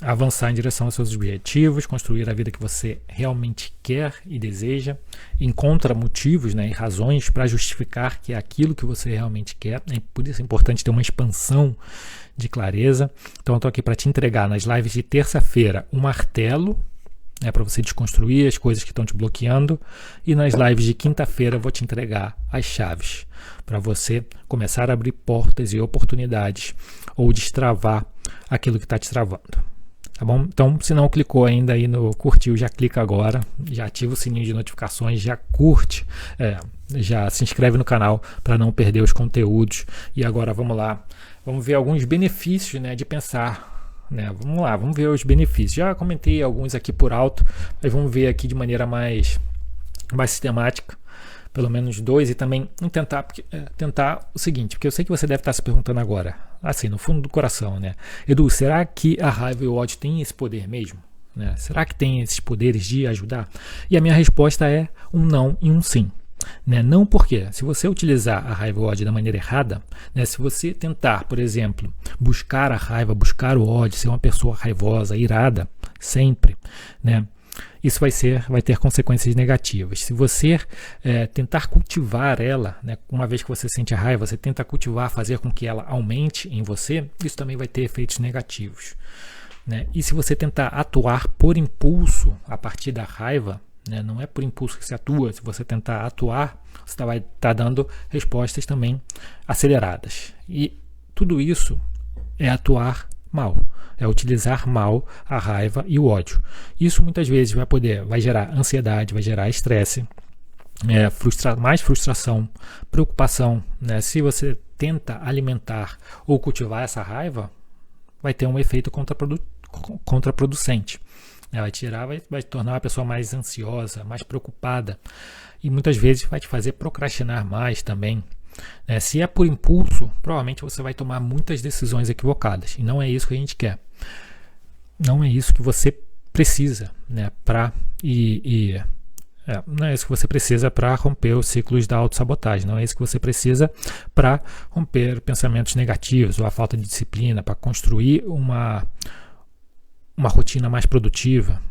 A: avançar em direção aos seus objetivos, construir a vida que você realmente quer e deseja, encontra motivos, né, e razões para justificar que é aquilo que você realmente quer. Por isso é importante ter uma expansão de clareza. Então eu estou aqui para te entregar nas lives de terça-feira um martelo, né, para você desconstruir as coisas que estão te bloqueando, e nas lives de quinta-feira eu vou te entregar as chaves para você começar a abrir portas e oportunidades, ou destravar aquilo que está te travando. Tá bom? Então, se não clicou ainda aí no curtiu, já clica agora, já ativa o sininho de notificações, já curte, já se inscreve no canal para não perder os conteúdos. E agora vamos lá, vamos ver alguns benefícios, né, de pensar, né? Vamos lá, vamos ver os benefícios. Já comentei alguns aqui por alto, mas vamos ver aqui de maneira mais sistemática, pelo menos dois, e também tentar o seguinte, porque eu sei que você deve estar se perguntando agora, assim, no fundo do coração, né? Edu, será que a raiva e o ódio têm esse poder mesmo? Né? Será que tem esses poderes de ajudar? E a minha resposta é um não e um sim. Né? Não porque, se você utilizar a raiva e o ódio da maneira errada, né? Se você tentar, por exemplo, buscar a raiva, buscar o ódio, ser uma pessoa raivosa, irada, sempre, né? Isso vai ter consequências negativas. Se você tentar cultivar ela, né, uma vez que você sente a raiva, você tenta cultivar, fazer com que ela aumente em você, isso também vai ter efeitos negativos. Né? E se você tentar atuar por impulso a partir da raiva, né, não é por impulso que se atua, se você tentar atuar, você vai estar dando respostas também aceleradas. E tudo isso é atuar mal, é utilizar mal a raiva e o ódio. Isso muitas vezes vai gerar ansiedade, vai gerar estresse, mais frustração, preocupação. Né? Se você tenta alimentar ou cultivar essa raiva, vai ter um efeito contraproducente. Vai te tornar uma pessoa mais ansiosa, mais preocupada, e muitas vezes vai te fazer procrastinar mais também. Se é por impulso, provavelmente você vai tomar muitas decisões equivocadas, e não é isso que a gente quer. Não é isso que você precisa, né, não é isso que você precisa para romper os ciclos da autossabotagem, não é isso que você precisa para romper pensamentos negativos ou a falta de disciplina, para construir uma rotina mais produtiva.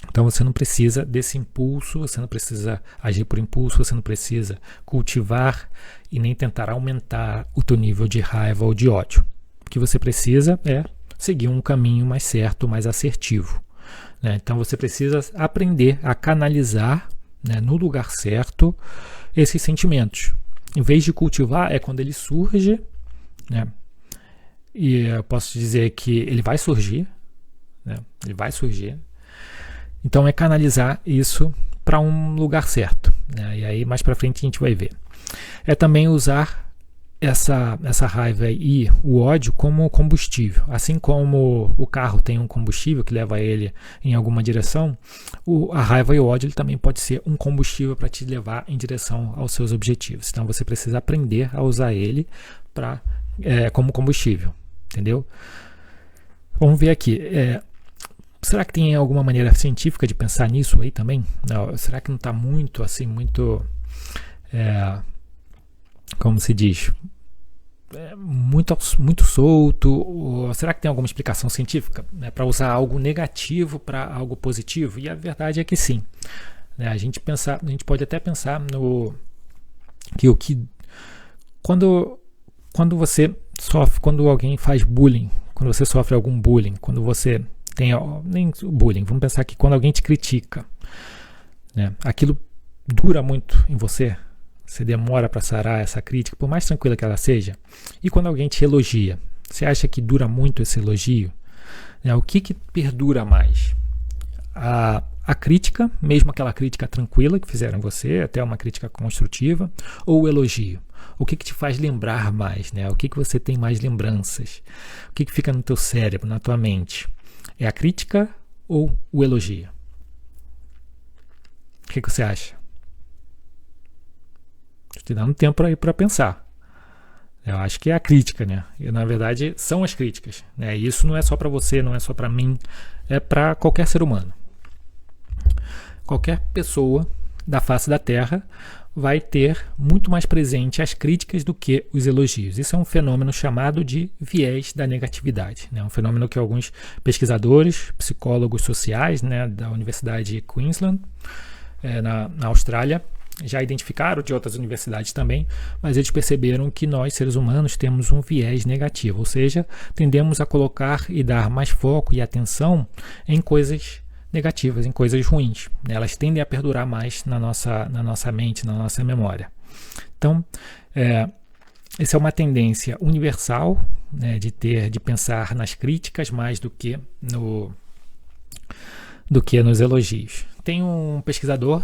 A: Então você não precisa desse impulso, você não precisa agir por impulso, você não precisa cultivar e nem tentar aumentar o teu nível de raiva ou de ódio. O que você precisa é seguir um caminho mais certo, mais assertivo. Né? Então você precisa aprender a canalizar, né, no lugar certo esses sentimentos. Em vez de cultivar, é quando ele surge, né, e eu posso te dizer que ele vai surgir, né? Ele vai surgir. Então é canalizar isso para um lugar certo, né? E aí mais para frente a gente vai ver. É também usar essa raiva e o ódio como combustível. Assim como o carro tem um combustível que leva ele em alguma direção, a raiva e o ódio ele também pode ser um combustível para te levar em direção aos seus objetivos. Então você precisa aprender a usar ele como combustível, entendeu? Vamos ver aqui. Será que tem alguma maneira científica de pensar nisso aí também? Não, será que não está muito assim, como se diz, muito solto? Ou será que tem alguma explicação científica, né, para usar algo negativo para algo positivo? E a verdade é que sim, né? A gente pode até pensar quando você sofre, quando alguém faz bullying, quando você sofre algum bullying, quando você tem nem bullying, vamos pensar que quando alguém te critica, né, aquilo dura muito em você. Você demora para sarar essa crítica, por mais tranquila que ela seja. E quando alguém te elogia, você acha que dura muito esse elogio? O que perdura mais? A crítica, mesmo aquela crítica tranquila que fizeram você, até uma crítica construtiva, ou o elogio? O que te faz lembrar mais? Né? O que você tem mais lembranças? O que fica no teu cérebro, na tua mente? É a crítica ou o elogio? O que você acha? Estou te dando tempo para pensar. Eu acho que é a crítica, né? E, na verdade, são as críticas, né? E isso não é só para você, não é só para mim, é para qualquer ser humano. Qualquer pessoa da face da Terra vai ter muito mais presente as críticas do que os elogios. Isso é um fenômeno chamado de viés da negatividade, né? Um fenômeno que alguns pesquisadores, psicólogos sociais, né, da Universidade de Queensland, na Austrália, já identificaram, de outras universidades também, mas eles perceberam que nós, seres humanos, temos um viés negativo, ou seja, tendemos a colocar e dar mais foco e atenção em coisas negativas, em coisas ruins. Elas tendem a perdurar mais na nossa mente, na nossa memória. Então, essa é uma tendência universal, né, de pensar nas críticas mais do que nos elogios. Tem um pesquisador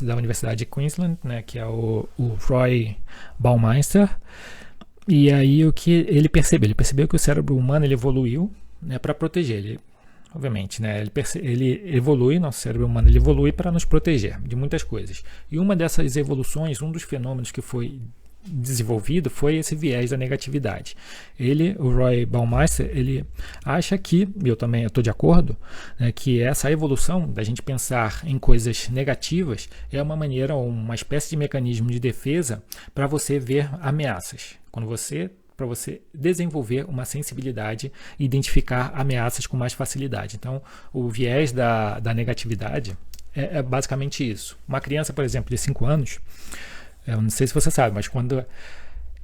A: da Universidade de Queensland, né, que é o Roy Baumeister, e aí o que ele percebeu? Ele percebeu que o cérebro humano ele evoluiu, né, para proteger. Ele, obviamente, né, ele evolui, nosso cérebro humano ele evolui para nos proteger de muitas coisas. E uma dessas evoluções, um dos fenômenos que foi desenvolvido foi esse viés da negatividade. O Roy Baumeister, ele acha que, eu também estou de acordo, né, que essa evolução da gente pensar em coisas negativas é uma maneira, uma espécie de mecanismo de defesa para você ver ameaças. Para você desenvolver uma sensibilidade e identificar ameaças com mais facilidade. Então, o viés da negatividade é basicamente isso. Uma criança, por exemplo, de 5 anos, eu não sei se você sabe, mas quando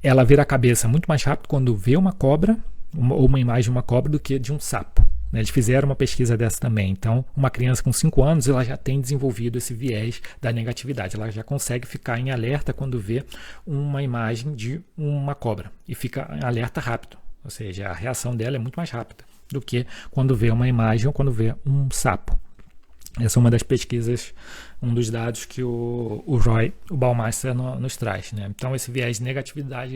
A: ela vira a cabeça muito mais rápido quando vê uma cobra, ou uma imagem de uma cobra, do que de um sapo. Né? Eles fizeram uma pesquisa dessa também. Então, uma criança com 5 anos, ela já tem desenvolvido esse viés da negatividade. Ela já consegue ficar em alerta quando vê uma imagem de uma cobra. E fica em alerta rápido. Ou seja, a reação dela é muito mais rápida do que quando vê uma imagem ou quando vê um sapo. Essa é uma das pesquisas, um dos dados que o Baumeister nos traz, né? Então, esse viés de negatividade,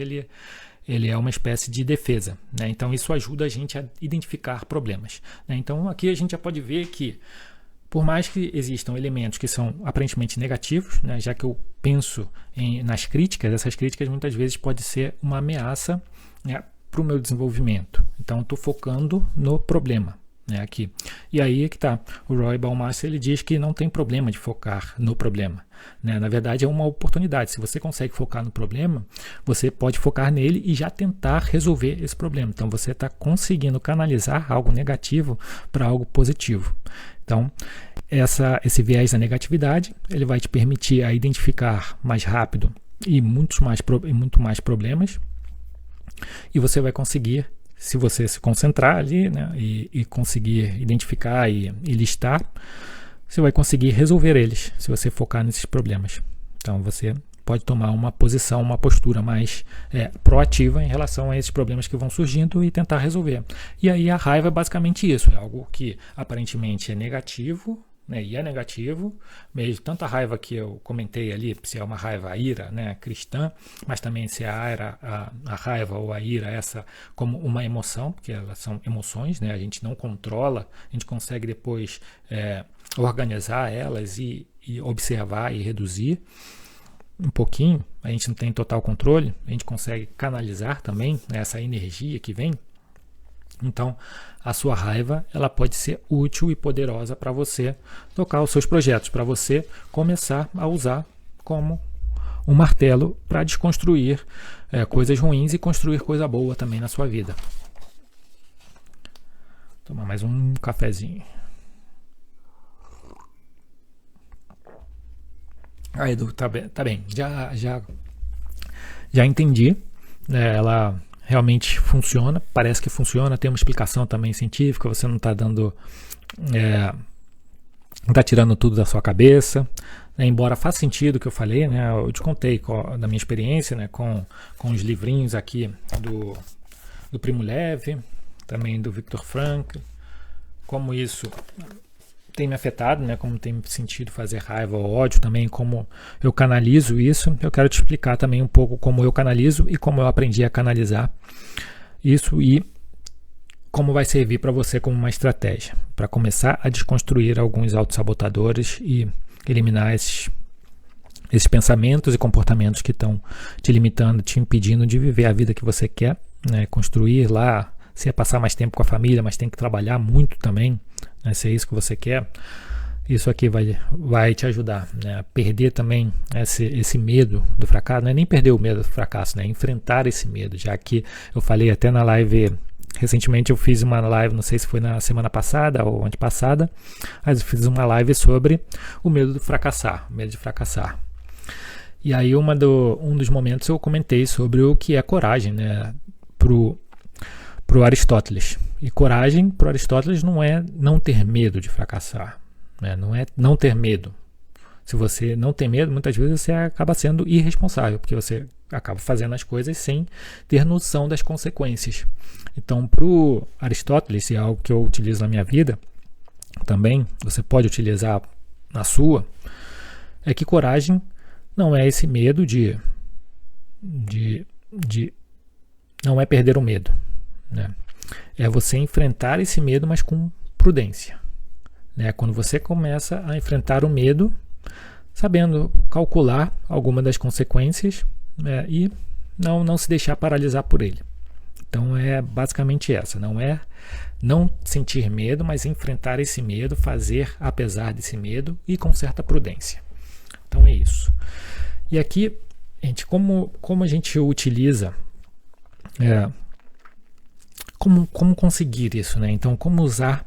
A: ele é uma espécie de defesa, né? Então, isso ajuda a gente a identificar problemas, né? Então, aqui a gente já pode ver que, por mais que existam elementos que são aparentemente negativos, né? Já que eu penso nas críticas, essas críticas muitas vezes podem ser uma ameaça, né, para o meu desenvolvimento. Então, estou focando no problema. Aqui. E aí é que está. O Roy Baumeister ele diz que não tem problema de focar no problema. Né? Na verdade, é uma oportunidade. Se você consegue focar no problema, você pode focar nele e já tentar resolver esse problema. Então, você está conseguindo canalizar algo negativo para algo positivo. Então, esse viés da negatividade ele vai te permitir a identificar mais rápido e muito mais problemas. E você vai conseguir, se você se concentrar ali, né, e conseguir identificar e listar, você vai conseguir resolver eles, se você focar nesses problemas. Então, você pode tomar uma posição, uma postura mais proativa em relação a esses problemas que vão surgindo e tentar resolver. E aí a raiva é basicamente isso, é algo que aparentemente é negativo, né, e é negativo, mesmo tanta raiva que eu comentei ali, se é uma raiva, a ira, né, cristã, mas também se a raiva ou a ira essa como uma emoção, porque elas são emoções, né, a gente não controla, a gente consegue depois organizar elas e observar e reduzir um pouquinho, a gente não tem total controle, a gente consegue canalizar também, né, essa energia que vem. Então, a sua raiva ela pode ser útil e poderosa para você tocar os seus projetos, para você começar a usar como um martelo para desconstruir coisas ruins e construir coisa boa também na sua vida. Vou tomar mais um cafezinho. Ah, Edu, tá bem. Já entendi. Ela realmente funciona, parece que funciona, tem uma explicação também científica, você não está dando, não está tirando tudo da sua cabeça, né? Embora faça sentido o que eu falei, né? Eu te contei da minha experiência, né? com os livrinhos aqui do Primo Levi, também do Viktor Frankl, como isso tem me afetado, né? Como tem sentido fazer raiva ou ódio também, como eu canalizo isso. Eu quero te explicar também um pouco como eu canalizo e como eu aprendi a canalizar isso e como vai servir para você como uma estratégia para começar a desconstruir alguns autossabotadores e eliminar esses pensamentos e comportamentos que estão te limitando, te impedindo de viver a vida que você quer, né? Construir lá, se é passar mais tempo com a família, mas tem que trabalhar muito também, né? Se é isso que você quer, isso aqui vai te ajudar, né? A perder também esse medo do fracasso. Não é nem perder o medo do fracasso, né? Enfrentar esse medo, já que eu falei até na live, recentemente eu fiz uma live, não sei se foi na semana passada ou antepassada, mas eu fiz uma live sobre o medo de fracassar, E aí um dos momentos eu comentei sobre o que é coragem, né? Pro Aristóteles. E coragem para Aristóteles não é não ter medo de fracassar, né? Não é não ter medo. Se você não tem medo, muitas vezes você acaba sendo irresponsável, porque você acaba fazendo as coisas sem ter noção das consequências. Então, para o Aristóteles, e é algo que eu utilizo na minha vida também, você pode utilizar na sua, é que coragem não é esse medo de não é perder o medo, né? É você enfrentar esse medo, mas com prudência, né? Quando você começa a enfrentar o medo, sabendo calcular alguma das consequências, né? E não se deixar paralisar por ele. Então é basicamente essa, não é não sentir medo, mas enfrentar esse medo, fazer apesar desse medo e com certa prudência. Então é isso. E aqui, gente, como a gente utiliza, como conseguir isso, né? Então, como usar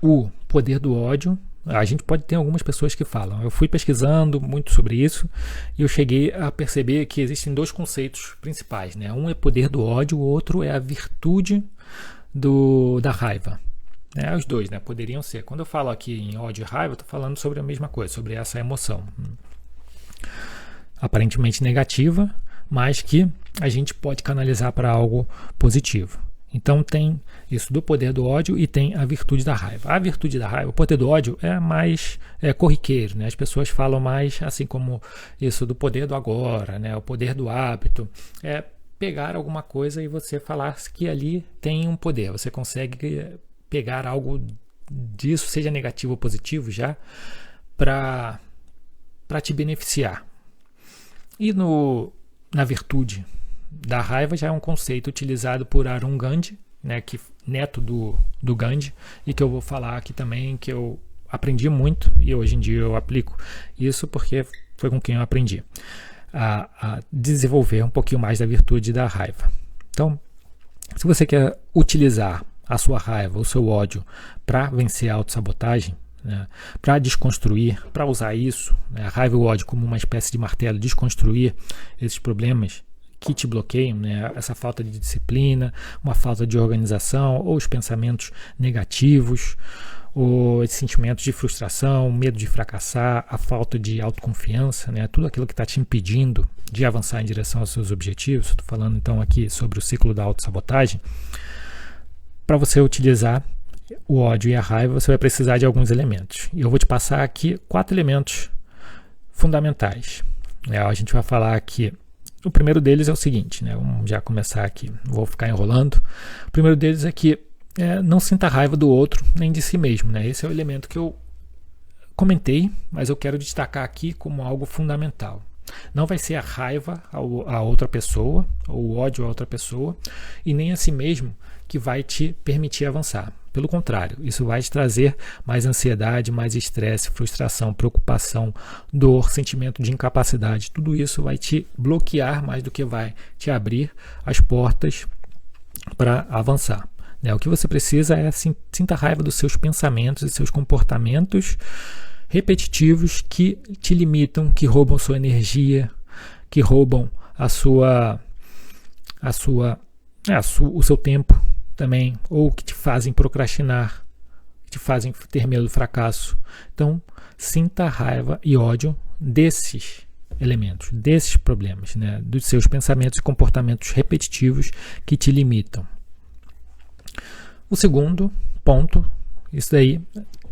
A: o poder do ódio? A gente pode ter algumas pessoas que falam. Eu fui pesquisando muito sobre isso e eu cheguei a perceber que existem dois conceitos principais, né? Um é poder do ódio, o outro é a virtude da raiva. Os dois, né? Poderiam ser. Quando eu falo aqui em ódio e raiva, eu estou falando sobre a mesma coisa, sobre essa emoção. Aparentemente negativa, mas que a gente pode canalizar para algo positivo. Então tem isso do poder do ódio e tem a virtude da raiva. A virtude da raiva, o poder do ódio é mais corriqueiro, né? As pessoas falam mais assim como isso do poder do agora, né? O poder do hábito. É pegar alguma coisa e você falar que ali tem um poder. Você consegue pegar algo disso, seja negativo ou positivo já, para te beneficiar. E na virtude da raiva já é um conceito utilizado por Arun Gandhi, né, neto do Gandhi, e que eu vou falar aqui também, que eu aprendi muito e hoje em dia eu aplico isso porque foi com quem eu aprendi a desenvolver um pouquinho mais da virtude da raiva. Então, se você quer utilizar a sua raiva, o seu ódio para vencer a autossabotagem, né, para desconstruir, para usar isso, né, a raiva e o ódio como uma espécie de martelo, desconstruir esses problemas que te bloqueiam, né, essa falta de disciplina, uma falta de organização ou os pensamentos negativos esse sentimento de frustração, medo de fracassar, a falta de autoconfiança, né? Tudo aquilo que está te impedindo de avançar em direção aos seus objetivos. Estou falando então aqui sobre o ciclo da autossabotagem. Para você utilizar o ódio e a raiva, você vai precisar de alguns elementos. E eu vou te passar aqui 4 elementos fundamentais. A gente vai falar aqui. O primeiro deles é o seguinte, né? Vamos já começar aqui, não vou ficar enrolando. O primeiro deles é que não sinta raiva do outro, nem de si mesmo, né? Esse é o elemento que eu comentei, mas eu quero destacar aqui como algo fundamental. Não vai ser a raiva a outra pessoa, ou o ódio a outra pessoa, e nem a si mesmo que vai te permitir avançar. Pelo contrário, isso vai te trazer mais ansiedade, mais estresse, frustração, preocupação, dor, sentimento de incapacidade. Tudo isso vai te bloquear mais do que vai te abrir as portas para avançar. O que você precisa é sinta raiva dos seus pensamentos e seus comportamentos repetitivos que te limitam, que roubam sua energia, que roubam o seu tempo também, ou que te fazem procrastinar, que te fazem ter medo do fracasso. Então, sinta raiva e ódio desses elementos, desses problemas, né? Dos seus pensamentos e comportamentos repetitivos que te limitam. O segundo ponto, isso daí,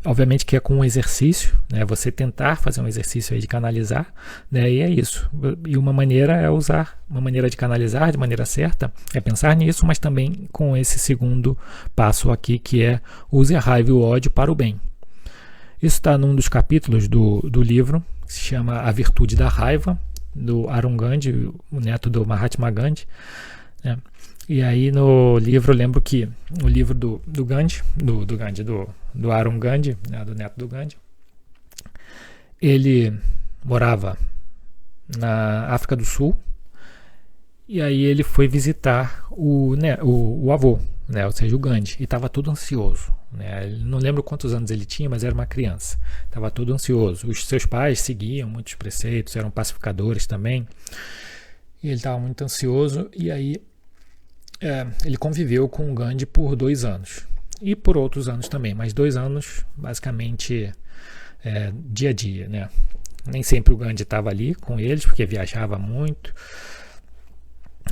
A: obviamente que é com um exercício, né? Você tentar fazer um exercício aí de canalizar, né? E é isso. E uma maneira é usar, uma maneira de canalizar de maneira certa, é pensar nisso, mas também com esse segundo passo aqui, que é use a raiva e o ódio para o bem. Isso está num dos capítulos do livro, que se chama A Virtude da Raiva, do Arun Gandhi, o neto do Mahatma Gandhi, né? E aí no livro, eu lembro que o livro do Arun Gandhi, né, do neto do Gandhi, ele morava na África do Sul, e aí ele foi visitar o avô, né, ou seja, o Gandhi, e estava todo ansioso. Né, não lembro quantos anos ele tinha, mas era uma criança, estava todo ansioso. Os seus pais seguiam muitos preceitos, eram pacificadores também, e ele estava muito ansioso, e aí ele conviveu com o Gandhi por 2 anos. E por outros anos também, mas 2 anos basicamente dia a dia. Né? Nem sempre o Gandhi estava ali com eles, porque viajava muito.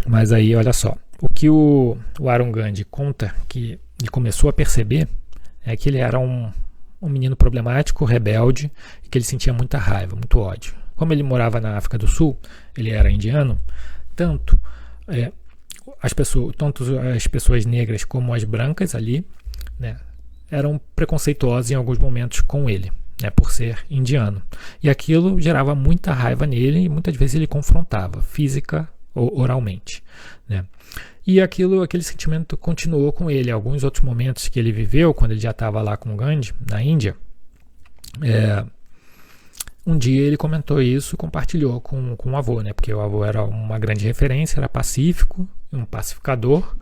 A: Mas aí, olha só, o que o Arun Gandhi conta, que ele começou a perceber, é que ele era um menino problemático, rebelde, e que ele sentia muita raiva, muito ódio. Como ele morava na África do Sul, ele era indiano, tanto as pessoas negras como as brancas ali, né, eram preconceituosas em alguns momentos com ele, né, por ser indiano. E aquilo gerava muita raiva nele e muitas vezes ele confrontava, física ou oralmente. Né. E aquele sentimento continuou com ele. Alguns outros momentos que ele viveu, quando ele já estava lá com o Gandhi, na Índia, um dia ele comentou isso, compartilhou com o avô, né? Porque o avô era uma grande referência, era pacífico, um pacificador,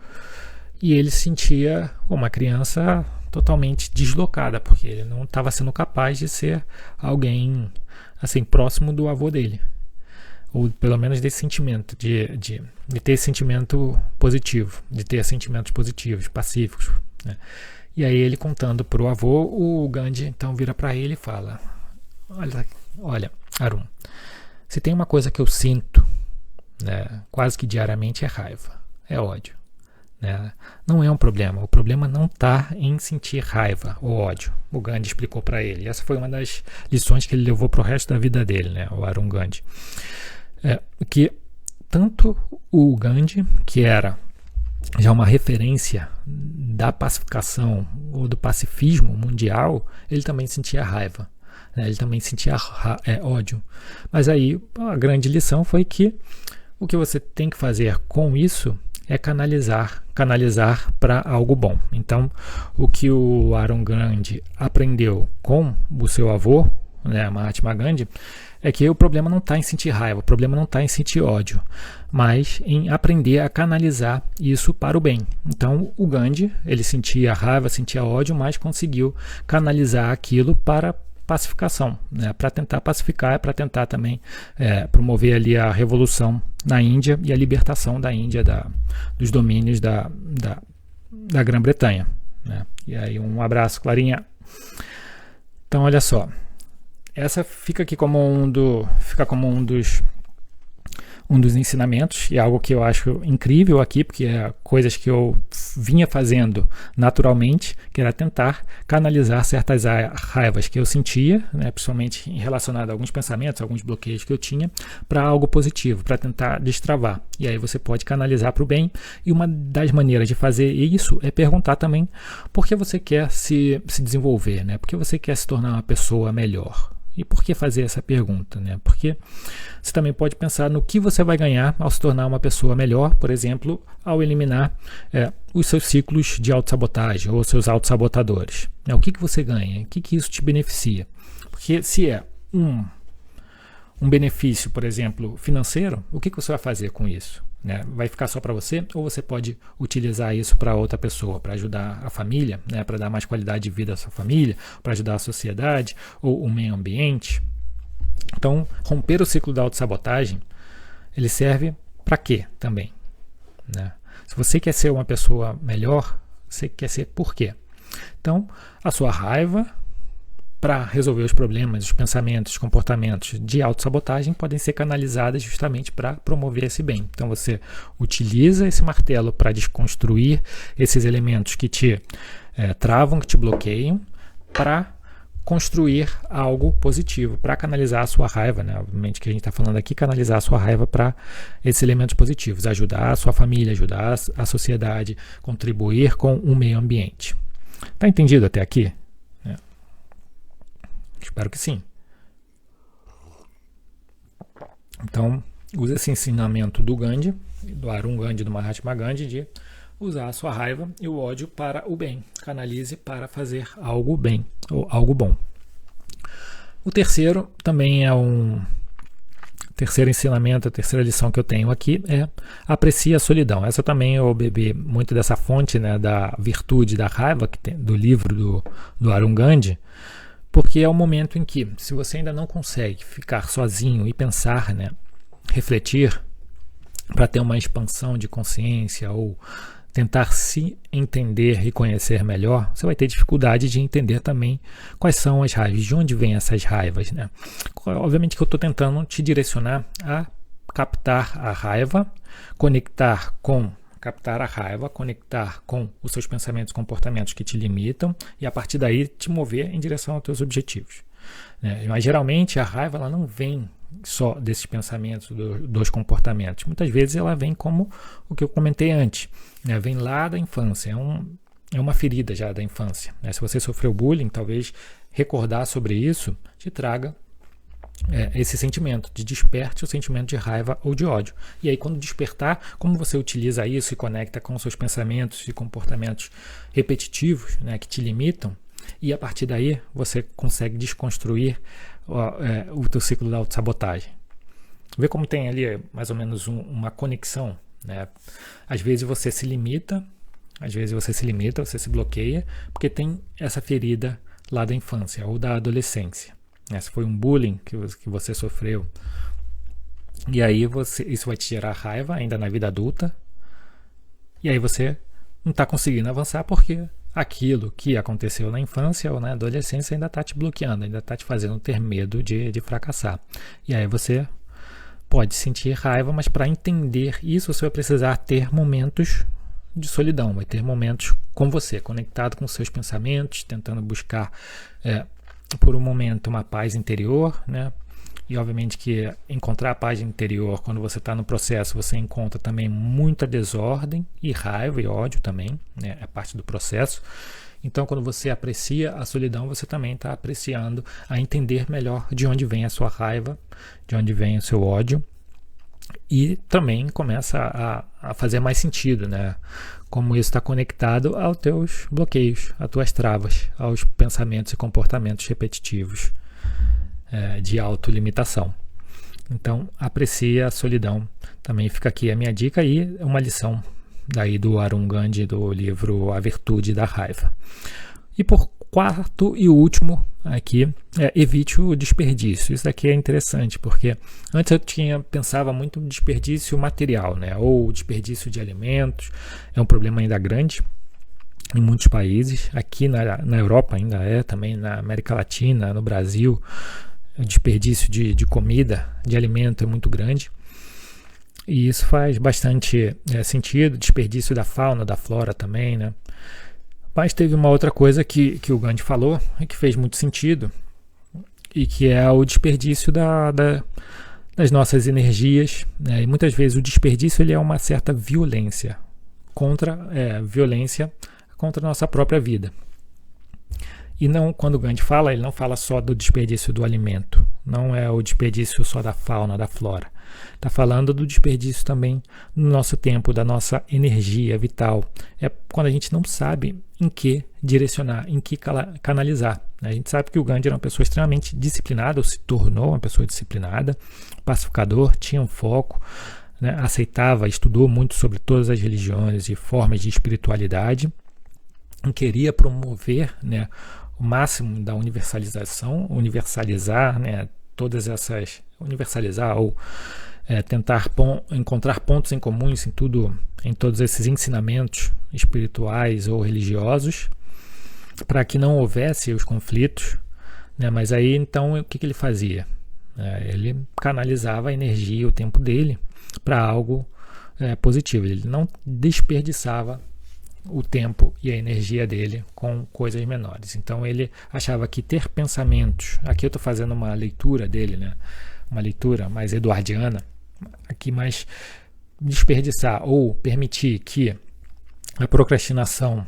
A: e ele se sentia uma criança totalmente deslocada, porque ele não estava sendo capaz de ser alguém assim próximo do avô dele, ou pelo menos desse sentimento, de ter esse sentimento positivo, de ter sentimentos positivos, pacíficos. Né? E aí ele contando para o avô, o Gandhi então vira para ele e fala: Olha, Arun, se tem uma coisa que eu sinto, né, quase que diariamente, é raiva, é ódio. Né? Não é um problema, o problema não está em sentir raiva ou ódio. O Gandhi explicou para ele. Essa foi uma das lições que ele levou para o resto da vida dele, né, o Arun Gandhi. Que tanto o Gandhi, que era já uma referência da pacificação ou do pacifismo mundial, ele também sentia raiva. Ele também sentia ódio. Mas aí a grande lição foi que o que você tem que fazer com isso é canalizar para algo bom. Então, o que o Arun Gandhi aprendeu com o seu avô, né, Mahatma Gandhi, é que o problema não está em sentir raiva, o problema não está em sentir ódio, mas em aprender a canalizar isso para o bem. Então, o Gandhi, ele sentia raiva, sentia ódio, mas conseguiu canalizar aquilo para pacificação, né? Para tentar pacificar, para tentar também promover ali a revolução na Índia e a libertação da Índia dos domínios da Grã-Bretanha. Né? E aí um abraço, Clarinha. Então, olha só, essa fica aqui como um dos ensinamentos, e algo que eu acho incrível aqui, porque é coisas que eu vinha fazendo naturalmente, que era tentar canalizar certas raivas que eu sentia, né, principalmente relacionado a alguns pensamentos, alguns bloqueios que eu tinha, para algo positivo, para tentar destravar. E aí você pode canalizar para o bem, e uma das maneiras de fazer isso é perguntar também por que você quer se desenvolver, né? Por que você quer se tornar uma pessoa melhor? E por que fazer essa pergunta, né? Porque você também pode pensar no que você vai ganhar ao se tornar uma pessoa melhor, por exemplo, ao eliminar os seus ciclos de autossabotagem ou seus autossabotadores. O que você ganha? O que isso te beneficia? Porque se é um benefício, por exemplo, financeiro, o que você vai fazer com isso? Né? Vai ficar só para você, ou você pode utilizar isso para outra pessoa, para ajudar a família, né? Para dar mais qualidade de vida à sua família, para ajudar a sociedade ou o meio ambiente. Então, romper o ciclo da autossabotagem, ele serve para quê também? Né? Se você quer ser uma pessoa melhor, você quer ser por quê? Então, a sua raiva para resolver os problemas, os pensamentos, os comportamentos de autossabotagem podem ser canalizadas justamente para promover esse bem. Então você utiliza esse martelo para desconstruir esses elementos que te travam, que te bloqueiam, para construir algo positivo, para canalizar a sua raiva, né? Obviamente que a gente está falando aqui, canalizar a sua raiva para esses elementos positivos, ajudar a sua família, ajudar a sociedade, contribuir com o meio ambiente. Tá entendido até aqui? Espero que sim. Então, usa esse ensinamento do Gandhi, do Arun Gandhi, do Mahatma Gandhi, de usar a sua raiva e o ódio para o bem. Canalize para fazer algo bem, ou algo bom. O terceiro também é terceiro ensinamento, a terceira lição que eu tenho aqui é aprecie a solidão. Essa também eu bebi muito dessa fonte, né, da virtude da raiva, que tem, do livro do Arun Gandhi, porque é o momento em que, se você ainda não consegue ficar sozinho e pensar, né, refletir, para ter uma expansão de consciência ou tentar se entender e conhecer melhor, você vai ter dificuldade de entender também quais são as raivas, de onde vêm essas raivas, né? Obviamente que eu estou tentando te direcionar a captar a raiva, conectar com os seus pensamentos e comportamentos que te limitam e a partir daí te mover em direção aos teus objetivos. Né? Mas geralmente a raiva ela não vem só desses pensamentos, dos comportamentos. Muitas vezes ela vem como o que eu comentei antes, né? Vem lá da infância, é uma ferida já da infância. Né? Se você sofreu bullying, talvez recordar sobre isso te traga esse sentimento, desperte o sentimento de raiva ou de ódio. E aí quando despertar, como você utiliza isso e conecta com seus pensamentos e comportamentos repetitivos, né, que te limitam, e a partir daí você consegue desconstruir o teu ciclo da autossabotagem. Vê como tem ali mais ou menos uma conexão, né? Às vezes você se limita, você se bloqueia, porque tem essa ferida lá da infância ou da adolescência. Se foi um bullying que você sofreu, e aí isso vai te gerar raiva ainda na vida adulta, e aí você não está conseguindo avançar porque aquilo que aconteceu na infância ou na adolescência ainda está te bloqueando, ainda está te fazendo ter medo de fracassar. E aí você pode sentir raiva, mas para entender isso você vai precisar ter momentos de solidão, vai ter momentos com você, conectado com seus pensamentos, tentando buscar por um momento uma paz interior, né? E obviamente que encontrar a paz interior quando você está no processo, você encontra também muita desordem e raiva e ódio também, né? É parte do processo. Então quando você aprecia a solidão, você também está apreciando a entender melhor de onde vem a sua raiva, de onde vem o seu ódio, e também começa a fazer mais sentido, né? Como isso está conectado aos teus bloqueios, às tuas travas, aos pensamentos e comportamentos repetitivos de autolimitação. Então, aprecie a solidão. Também fica aqui a minha dica e uma lição daí do Arun Gandhi, do livro A Virtude da Raiva. E por quarto e último aqui, evite o desperdício. Isso daqui é interessante, porque antes eu pensava muito no desperdício material, né? Ou desperdício de alimentos, é um problema ainda grande. em muitos países. Aqui na Europa ainda também na América Latina, no Brasil, o desperdício de comida, de alimento é muito grande. E isso faz bastante sentido, desperdício da fauna, da flora também, né? Mas teve uma outra coisa que o Gandhi falou e que fez muito sentido, e que é o desperdício das nossas energias, né? E muitas vezes o desperdício ele é uma certa violência contra a nossa própria vida. E não, quando o Gandhi fala, ele não fala só do desperdício do alimento, não é o desperdício só da fauna, da flora. Está falando do desperdício também no nosso tempo, da nossa energia vital. É quando a gente não sabe em que direcionar, em que canalizar. A gente sabe que o Gandhi era uma pessoa extremamente disciplinada, ou se tornou uma pessoa disciplinada, pacificador, tinha um foco, né, aceitava, estudou muito sobre todas as religiões e formas de espiritualidade, e queria promover, né, o máximo da universalizar, né, todas essas, universalizar ou tentar encontrar pontos em comuns em todos esses ensinamentos espirituais ou religiosos, para que não houvesse os conflitos, né? Mas aí então o que ele fazia? Ele canalizava a energia, o tempo dele para algo positivo. Ele não desperdiçava o tempo e a energia dele com coisas menores. Então ele achava que ter pensamentos, aqui eu estou fazendo uma leitura dele, né? Uma leitura mais eduardiana, aqui mais desperdiçar ou permitir que a procrastinação,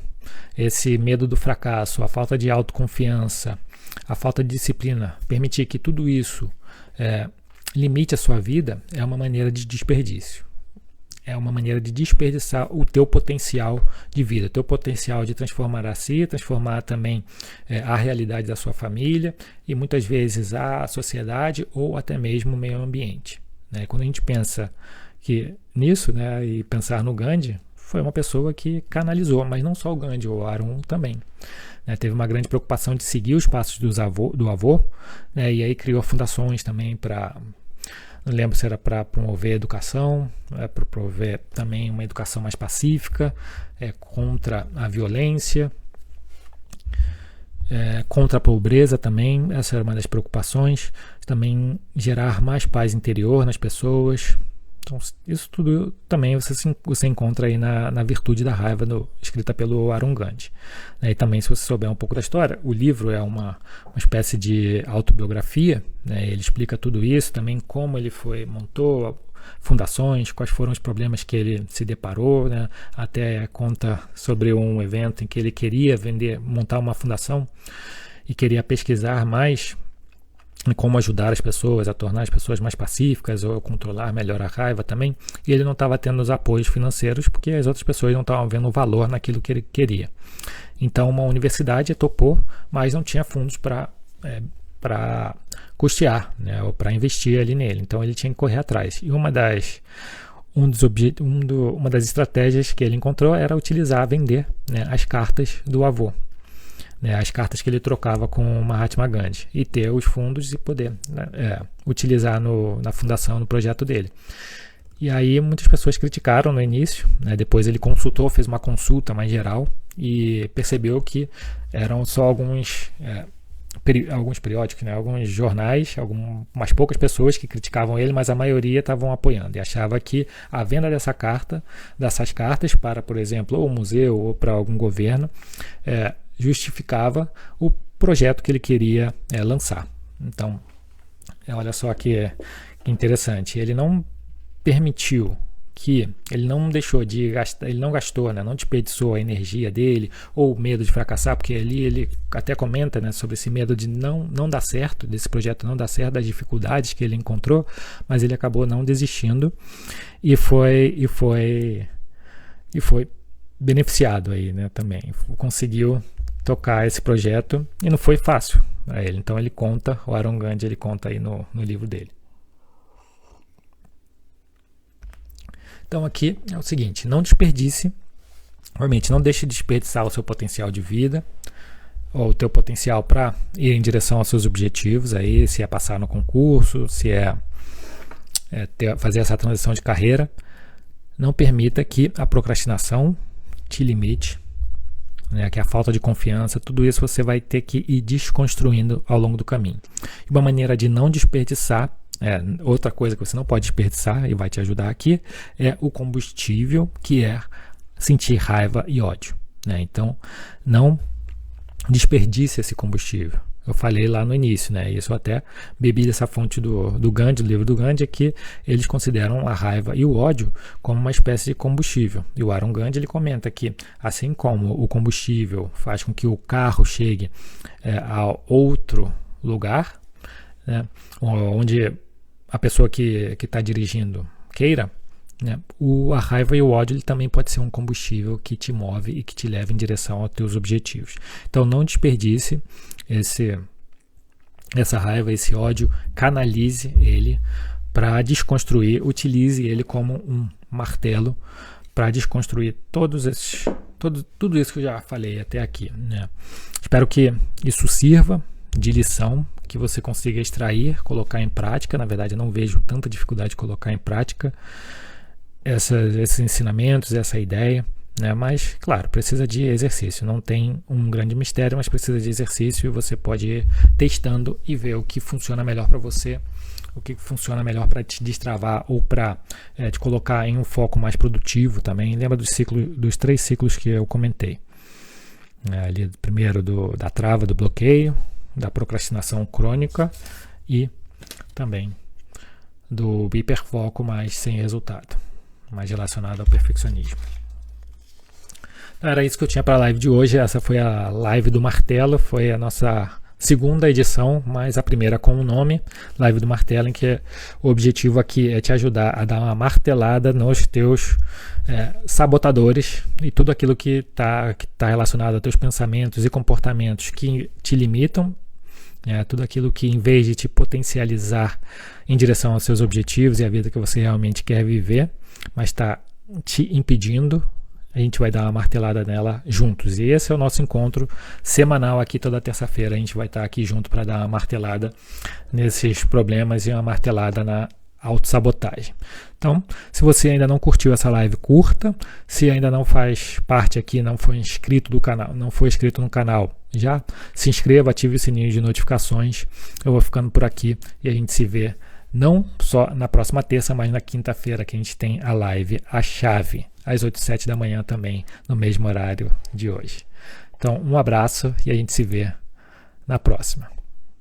A: esse medo do fracasso, a falta de autoconfiança, a falta de disciplina, permitir que tudo isso limite a sua vida, é uma maneira de desperdício. É uma maneira de desperdiçar o teu potencial de vida, o teu potencial de transformar a si, transformar também a realidade da sua família e muitas vezes a sociedade ou até mesmo o meio ambiente. Né? Quando a gente pensa nisso, né, e pensar no Gandhi, foi uma pessoa que canalizou, mas não só o Gandhi, o Arun também. Né? Teve uma grande preocupação de seguir os passos do avô, né, e aí criou fundações também para... Não lembro se era para promover a educação, para promover também uma educação mais pacífica, contra a violência, contra a pobreza também. Essa era uma das preocupações. Também gerar mais paz interior nas pessoas. Então, isso tudo também você encontra aí na Virtude da Raiva, escrita pelo Arun Gandhi. E também, se você souber um pouco da história, o livro é uma espécie de autobiografia, né? Ele explica tudo isso, também como ele montou fundações, quais foram os problemas que ele se deparou, né? Até conta sobre um evento em que ele queria montar uma fundação e queria pesquisar mais como ajudar as pessoas, a tornar as pessoas mais pacíficas ou controlar melhor a raiva também, e ele não estava tendo os apoios financeiros porque as outras pessoas não estavam vendo o valor naquilo que ele queria. Então uma universidade topou, mas não tinha fundos para custear, né, ou para investir ali nele, então ele tinha que correr atrás. E uma das estratégias que ele encontrou era vender, né, as cartas do avô, né, as cartas que ele trocava com o Mahatma Gandhi, e ter os fundos e poder, né, utilizar na fundação, no projeto dele. E aí muitas pessoas criticaram no início, né, depois ele fez uma consulta mais geral e percebeu que eram só alguns periódicos, né, alguns jornais, umas poucas pessoas que criticavam ele, mas a maioria estavam apoiando e achava que a venda dessas cartas para, por exemplo, ou um museu ou para algum governo, justificava o projeto que ele queria lançar. Então, olha só que interessante. Ele não permitiu ele não deixou de gastar, ele não gastou, né, não desperdiçou a energia dele ou o medo de fracassar, porque ali ele até comenta, né, sobre esse medo de não dar certo, desse projeto não dar certo, das dificuldades que ele encontrou, mas ele acabou não desistindo e foi beneficiado aí, né, também. Conseguiu tocar esse projeto e não foi fácil para ele. Então ele conta, o Arun Gandhi, ele conta aí no livro dele. Então aqui é o seguinte, não desperdice, realmente não deixe de desperdiçar o seu potencial de vida, ou o teu potencial para ir em direção aos seus objetivos, aí, se é passar no concurso, se fazer essa transição de carreira. Não permita que a procrastinação te limite, né, que é a falta de confiança, tudo isso você vai ter que ir desconstruindo ao longo do caminho. E uma maneira de não desperdiçar, outra coisa que você não pode desperdiçar e vai te ajudar aqui, é o combustível, que é sentir raiva e ódio, né? Então, não desperdice esse combustível. Eu falei lá no início, né? Isso eu até bebi dessa fonte do Gandhi, do livro do Gandhi, é que eles consideram a raiva e o ódio como uma espécie de combustível. E o Aaron Gandhi, ele comenta que, assim como o combustível faz com que o carro chegue a outro lugar, né, onde a pessoa que está dirigindo queira, né, a raiva e o ódio ele também pode ser um combustível que te move e que te leva em direção aos teus objetivos. Então não desperdice essa raiva, esse ódio, canalize ele para desconstruir, utilize ele como um martelo para desconstruir tudo isso que eu já falei até aqui, né? Espero que isso sirva de lição, que você consiga extrair, colocar em prática. Na verdade, eu não vejo tanta dificuldade de colocar em prática esses ensinamentos, essa ideia, né? Mas, claro, precisa de exercício. Não tem um grande mistério, mas precisa de exercício, e você pode ir testando e ver o que funciona melhor para você, o que funciona melhor para te destravar ou para te colocar em um foco mais produtivo também. Lembra dos 3 ciclos que eu comentei. Ali, primeiro da trava, do bloqueio, da procrastinação crônica e também do hiperfoco, mas sem resultado, mais relacionado ao perfeccionismo. Então, era isso que eu tinha para a live de hoje. Essa foi a live do martelo, foi a nossa segunda edição, mas a primeira com o nome Live do Martelo, em que o objetivo aqui é te ajudar a dar uma martelada nos teus sabotadores e tudo aquilo que tá relacionado a teus pensamentos e comportamentos que te limitam, tudo aquilo que, em vez de te potencializar em direção aos seus objetivos e a vida que você realmente quer viver, mas está te impedindo, a gente vai dar uma martelada nela juntos. E esse é o nosso encontro semanal aqui toda terça-feira. A gente vai estar aqui junto para dar uma martelada nesses problemas e uma martelada na autossabotagem. Então, se você ainda não curtiu essa live, curta. Se ainda não faz parte aqui, não foi inscrito do canal, não foi inscrito no canal, já se inscreva, ative o sininho de notificações. Eu vou ficando por aqui e a gente se vê não só na próxima terça, mas na quinta-feira, que a gente tem a live A Chave, às 8 e 7 da manhã também, no mesmo horário de hoje. Então, um abraço e a gente se vê na próxima.